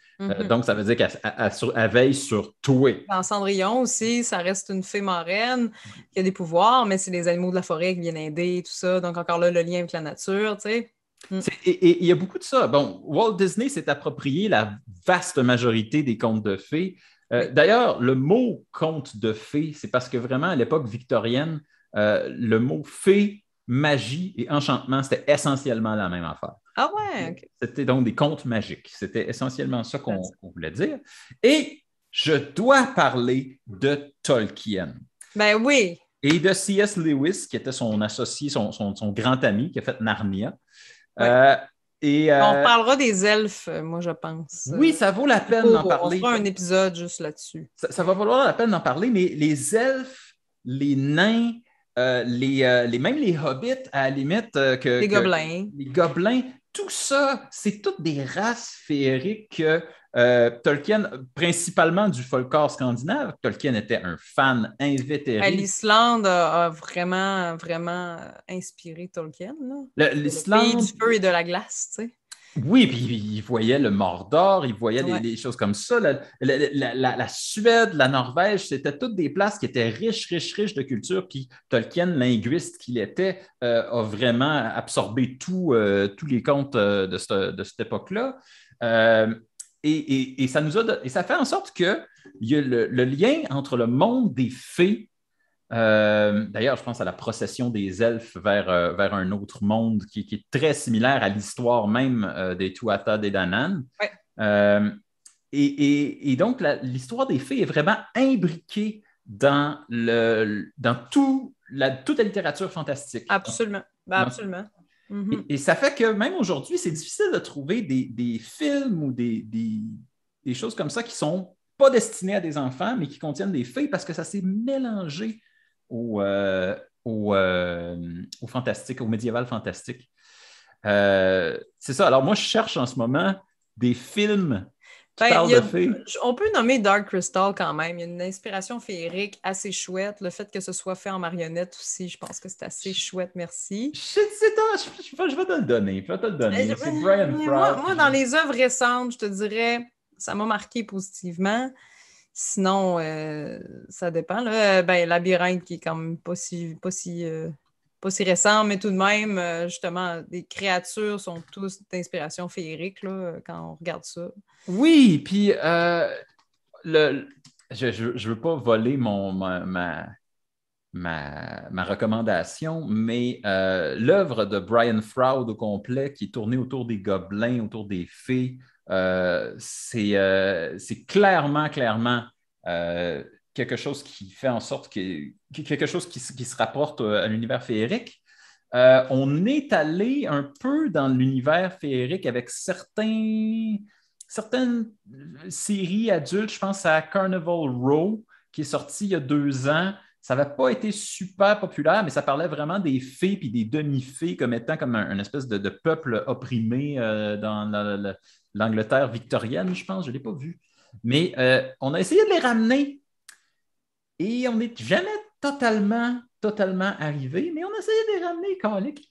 Donc, ça veut dire qu'elle veille sur toi. Dans Cendrillon aussi, ça reste une fée marraine qui a des pouvoirs, mais c'est les animaux de la forêt qui viennent aider, tout ça. Donc, encore là, le lien avec la nature, tu sais. Et il y a beaucoup de ça. Bon, Walt Disney s'est approprié la vaste majorité des contes de fées. D'ailleurs, le mot conte de fées, c'est parce que vraiment, à l'époque victorienne, le mot fée, magie et enchantement, c'était essentiellement la même affaire. Ah ouais, OK. C'était donc des contes magiques. C'était essentiellement ça qu'on voulait dire. Et je dois parler de Tolkien. Ben oui. Et de C.S. Lewis, qui était son associé, son grand ami, qui a fait Narnia. Ouais. On parlera des elfes, moi, je pense. Oui, ça vaut la peine d'en parler. On fera un épisode juste là-dessus. Ça va valoir la peine d'en parler, mais les elfes, les nains, même les hobbits, à la limite, les gobelins. Les gobelins, tout ça, c'est toutes des races féeriques que Tolkien, principalement du folklore scandinave, Tolkien était un fan invétéré. L'Islande a vraiment, vraiment inspiré Tolkien. L'Islande... Le pays du feu et de la glace, tu sais. Oui, puis il voyait le Mordor, il voyait des choses comme ça. La Suède, la Norvège, c'était toutes des places qui étaient riches de culture. Puis Tolkien, linguiste qu'il était, a vraiment absorbé tous les contes de cette époque-là. Et ça fait en sorte qu'il y a le lien entre le monde des fées. D'ailleurs, je pense à la procession des elfes vers un autre monde qui est très similaire à l'histoire même des Tuatha Dé Danann. Ouais. Et donc, l'histoire des fées est vraiment imbriquée dans toute la littérature fantastique. Absolument. Absolument. Et ça fait que même aujourd'hui, c'est difficile de trouver des films ou des choses comme ça qui ne sont pas destinés à des enfants, mais qui contiennent des fées parce que ça s'est mélangé au fantastique, au médiéval fantastique. C'est ça. Alors, moi, je cherche en ce moment des films qui parlent de fées. On peut nommer Dark Crystal quand même. Il y a une inspiration féerique assez chouette. Le fait que ce soit fait en marionnette aussi, je pense que c'est assez chouette. Merci. Je vais te le donner. C'est Brian Froud. Moi, dans les œuvres récentes, je te dirais, ça m'a marqué positivement. Sinon, ça dépend. Là. Labyrinthe, qui est quand même pas si récent, mais tout de même, justement, les créatures sont tous d'inspiration féerique là, quand on regarde ça. Oui, puis je veux pas voler ma recommandation, mais l'œuvre de Brian Froud au complet, qui est tournée autour des gobelins, autour des fées, c'est clairement quelque chose qui fait en sorte quelque chose qui se rapporte à l'univers féerique. On est allé un peu dans l'univers féerique avec certaines séries adultes. Je pense à Carnival Row, qui est sorti il y a 2 ans. Ça n'avait pas été super populaire, mais ça parlait vraiment des fées et des demi-fées comme étant comme un espèce de peuple opprimé dans l'Angleterre victorienne, je pense. Je ne l'ai pas vu. Mais on a essayé de les ramener et on n'est jamais totalement arrivé, mais on a essayé de les ramener, calique.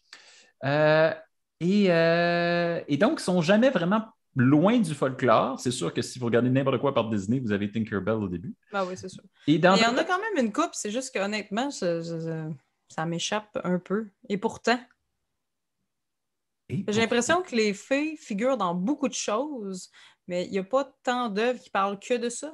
Et donc, ils ne sont jamais vraiment loin du folklore. C'est sûr que si vous regardez n'importe quoi par Disney, vous avez Tinkerbell au début. Ah oui, c'est sûr. Il y en a quand même une couple, c'est juste qu'honnêtement, ça m'échappe un peu. Et pourtant, j'ai l'impression que les fées figurent dans beaucoup de choses, mais il n'y a pas tant d'œuvres qui parlent que de ça.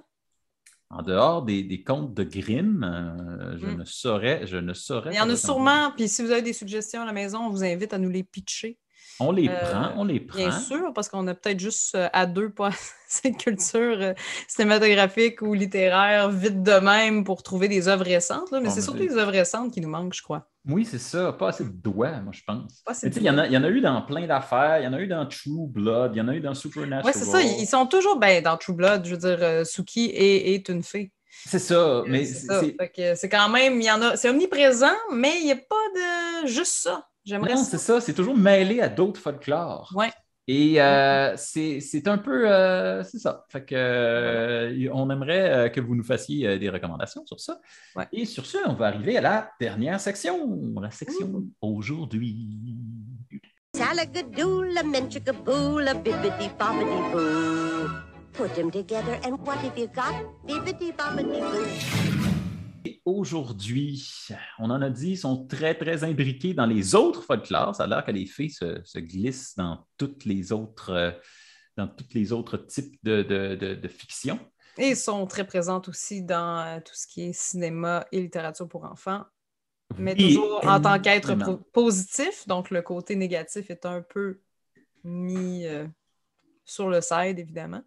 En dehors des contes de Grimm, je ne saurais. Il y en a sûrement, puis si vous avez des suggestions à la maison, on vous invite à nous les pitcher. On les prend. Bien sûr, parce qu'on a peut-être juste à deux pas cette culture cinématographique ou littéraire vite de même pour trouver des œuvres récentes. Là, mais c'est surtout les œuvres récentes qui nous manquent, je crois. Oui, c'est ça. Pas assez de doigts, moi, je pense. Il y en a eu dans plein d'affaires. Il y en a eu dans True Blood. Il y en a eu dans Supernatural. Oui, c'est ça. Ils sont toujours dans True Blood. Je veux dire, Suki est une fée. C'est ça. Mais c'est quand même, c'est omniprésent, mais il n'y a pas de juste ça. Non, c'est ça. C'est toujours mêlé à d'autres folklores. Oui. Et c'est un peu... c'est ça. Fait que, on aimerait que vous nous fassiez des recommandations sur ça. Ouais. Et sur ce, on va arriver à la dernière section. La section aujourd'hui. Salagadoola, menchikaboola, bibbidi bobbidi boo. put them together, and what have you got? Bibbidi-bobbidi-boo. Aujourd'hui, on en a dit, ils sont très, très imbriqués dans les autres folklores. Ça a l'air que les fées se glissent dans tous les autres types de fiction. Et ils sont très présentes aussi dans tout ce qui est cinéma et littérature pour enfants, mais toujours en tant qu'être positif. Donc, le côté négatif est un peu mis sur le side, évidemment.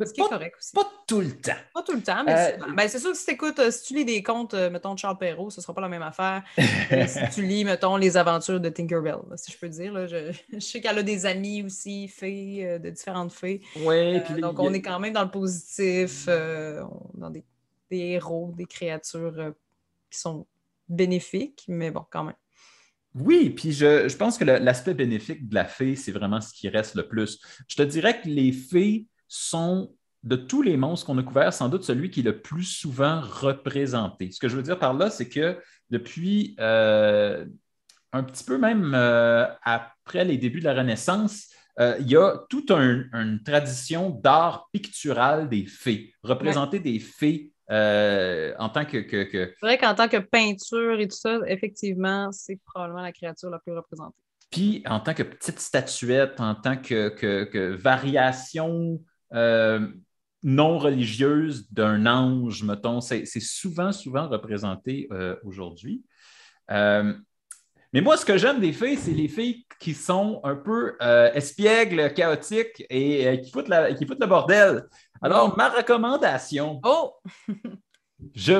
Ce qui est correct aussi. Pas tout le temps. Pas tout le temps, mais c'est sûr que si tu lis des contes, mettons, de Charles Perrault, ce ne sera pas la même affaire que si tu lis, mettons, les aventures de Tinkerbell, si je peux dire. Là, je sais qu'elle a des amis aussi, fées, de différentes fées. Ouais, donc, on est quand même dans le positif, dans des héros, des créatures qui sont bénéfiques, mais bon, quand même. Oui, puis je pense que l'aspect bénéfique de la fée, c'est vraiment ce qui reste le plus. Je te dirais que les fées sont, de tous les monstres qu'on a couverts, sans doute celui qui est le plus souvent représenté. Ce que je veux dire par là, c'est que depuis un petit peu même après les débuts de la Renaissance, il y a toute une tradition d'art pictural des fées, représenter des fées en tant que... C'est vrai qu'en tant que peinture et tout ça, effectivement, c'est probablement la créature la plus représentée. Puis, en tant que petite statuette, en tant que variation non religieuse d'un ange, mettons, c'est souvent représenté aujourd'hui. Mais moi, ce que j'aime des fées, c'est les filles qui sont un peu espiègles, chaotiques et qui foutent le bordel. Alors, ma recommandation. Oh! J'ai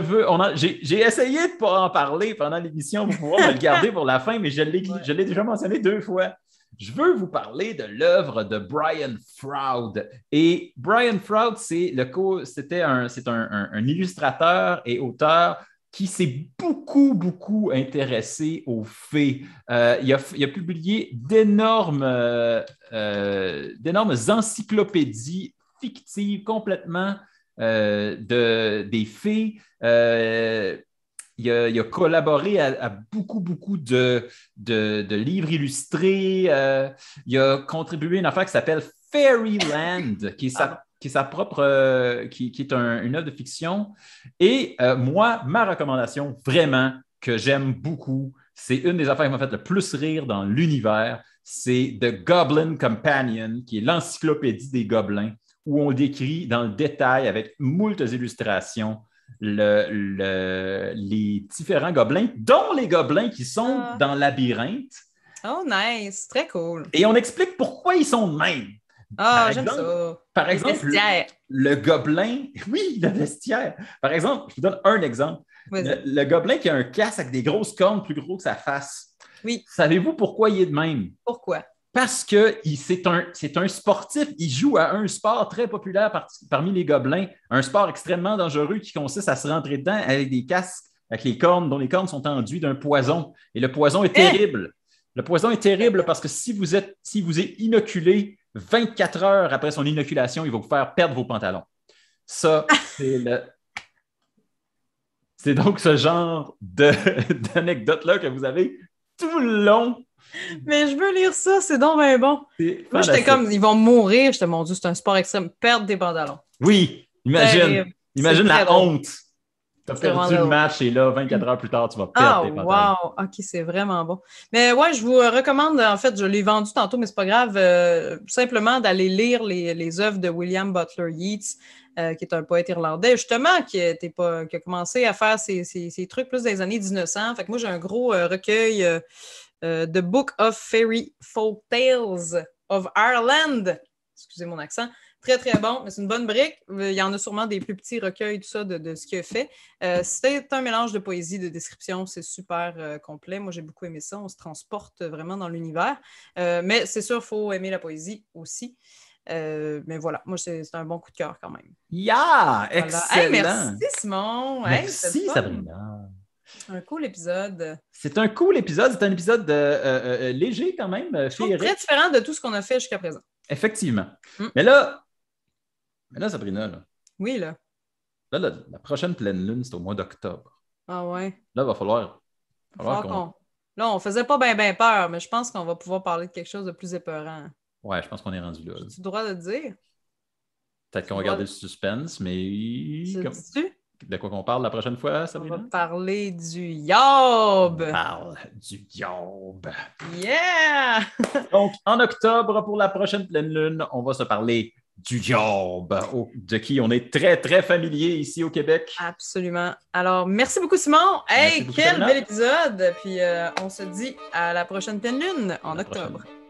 essayé de ne pas en parler pendant l'émission pour pouvoir me le garder pour la fin, mais je l'ai déjà mentionné 2 fois. Je veux vous parler de l'œuvre de Brian Froud. Et Brian Froud, c'est un illustrateur et auteur qui s'est beaucoup intéressé aux fées. Il a publié d'énormes encyclopédies fictives complètement des fées. Il a collaboré à beaucoup de livres illustrés. Il a contribué à une affaire qui s'appelle Fairyland, qui est sa propre, qui est une œuvre de fiction. Et moi, ma recommandation, vraiment, que j'aime beaucoup, c'est une des affaires qui m'a fait le plus rire dans l'univers, c'est The Goblin Companion, qui est l'encyclopédie des gobelins, où on décrit dans le détail, avec moultes illustrations, les différents gobelins, dont les gobelins qui sont dans Labyrinthe. Oh, nice! Très cool. Et on explique pourquoi ils sont de même. J'aime ça. Par exemple, le gobelin... Oui, le vestiaire. Par exemple, je vous donne un exemple. Le gobelin qui a un casque avec des grosses cornes plus gros que sa face. Oui. Savez-vous pourquoi il est de même? Pourquoi? Parce que c'est un sportif. Il joue à un sport très populaire parmi les gobelins, un sport extrêmement dangereux qui consiste à se rentrer dedans avec des casques, avec les cornes, dont les cornes sont enduites d'un poison. Et le poison est terrible. Le poison est terrible parce que si vous êtes inoculé 24 heures après son inoculation, il va vous faire perdre vos pantalons. Ça, c'est donc ce genre d'anecdote-là que vous avez tout le long. Mais je veux lire ça, c'est donc bien bon. Moi, j'étais comme, ils vont mourir. J'étais, mon Dieu, c'est un sport extrême. Perdre des pantalons. Oui, imagine la honte. Tu as perdu le match et là, 24 heures plus tard, tu vas perdre tes pantalons. Wow! OK, c'est vraiment bon. Mais ouais, je vous recommande, en fait, je l'ai vendu tantôt, mais c'est pas grave, simplement d'aller lire les œuvres de William Butler Yeats, qui est un poète irlandais, justement, qui a commencé à faire ses trucs plus dans les années 1900. Fait que moi, j'ai un gros recueil The Book of Fairy Folk Tales of Ireland. Excusez mon accent. Très, très bon, mais c'est une bonne brique. Il y en a sûrement des plus petits recueils, tout ça, de ce qu'il a fait. C'est un mélange de poésie, de description. C'est super complet. Moi, j'ai beaucoup aimé ça. On se transporte vraiment dans l'univers. Mais c'est sûr, il faut aimer la poésie aussi. Mais voilà, moi, c'est un bon coup de cœur quand même. Yeah! Excellent! Hey, merci, Simon! Merci, Sabrina! Un cool épisode. C'est un cool épisode. C'est un épisode léger quand même, féerique. Très différent de tout ce qu'on a fait jusqu'à présent. Effectivement. Mais là, Sabrina, là. Oui, là. Là, la prochaine pleine lune, c'est au mois d'octobre. Ah ouais. Là, il va falloir Là, on faisait pas bien peur, mais je pense qu'on va pouvoir parler de quelque chose de plus épeurant. Ouais, je pense qu'on est rendu là. J'ai-tu le droit de te dire? Peut-être qu'on va garder le suspense, mais de quoi qu'on parle la prochaine fois, Sabrina? On va parler du Yob! On parle du Yob! Yeah! Donc, en octobre, pour la prochaine pleine lune, on va se parler du Yob, de qui on est très, très familier ici au Québec. Absolument. Alors, merci beaucoup, Simon. Hey, beaucoup, quel Sabrina. bel épisode! Puis, on se dit à la prochaine pleine lune en octobre. Prochaine.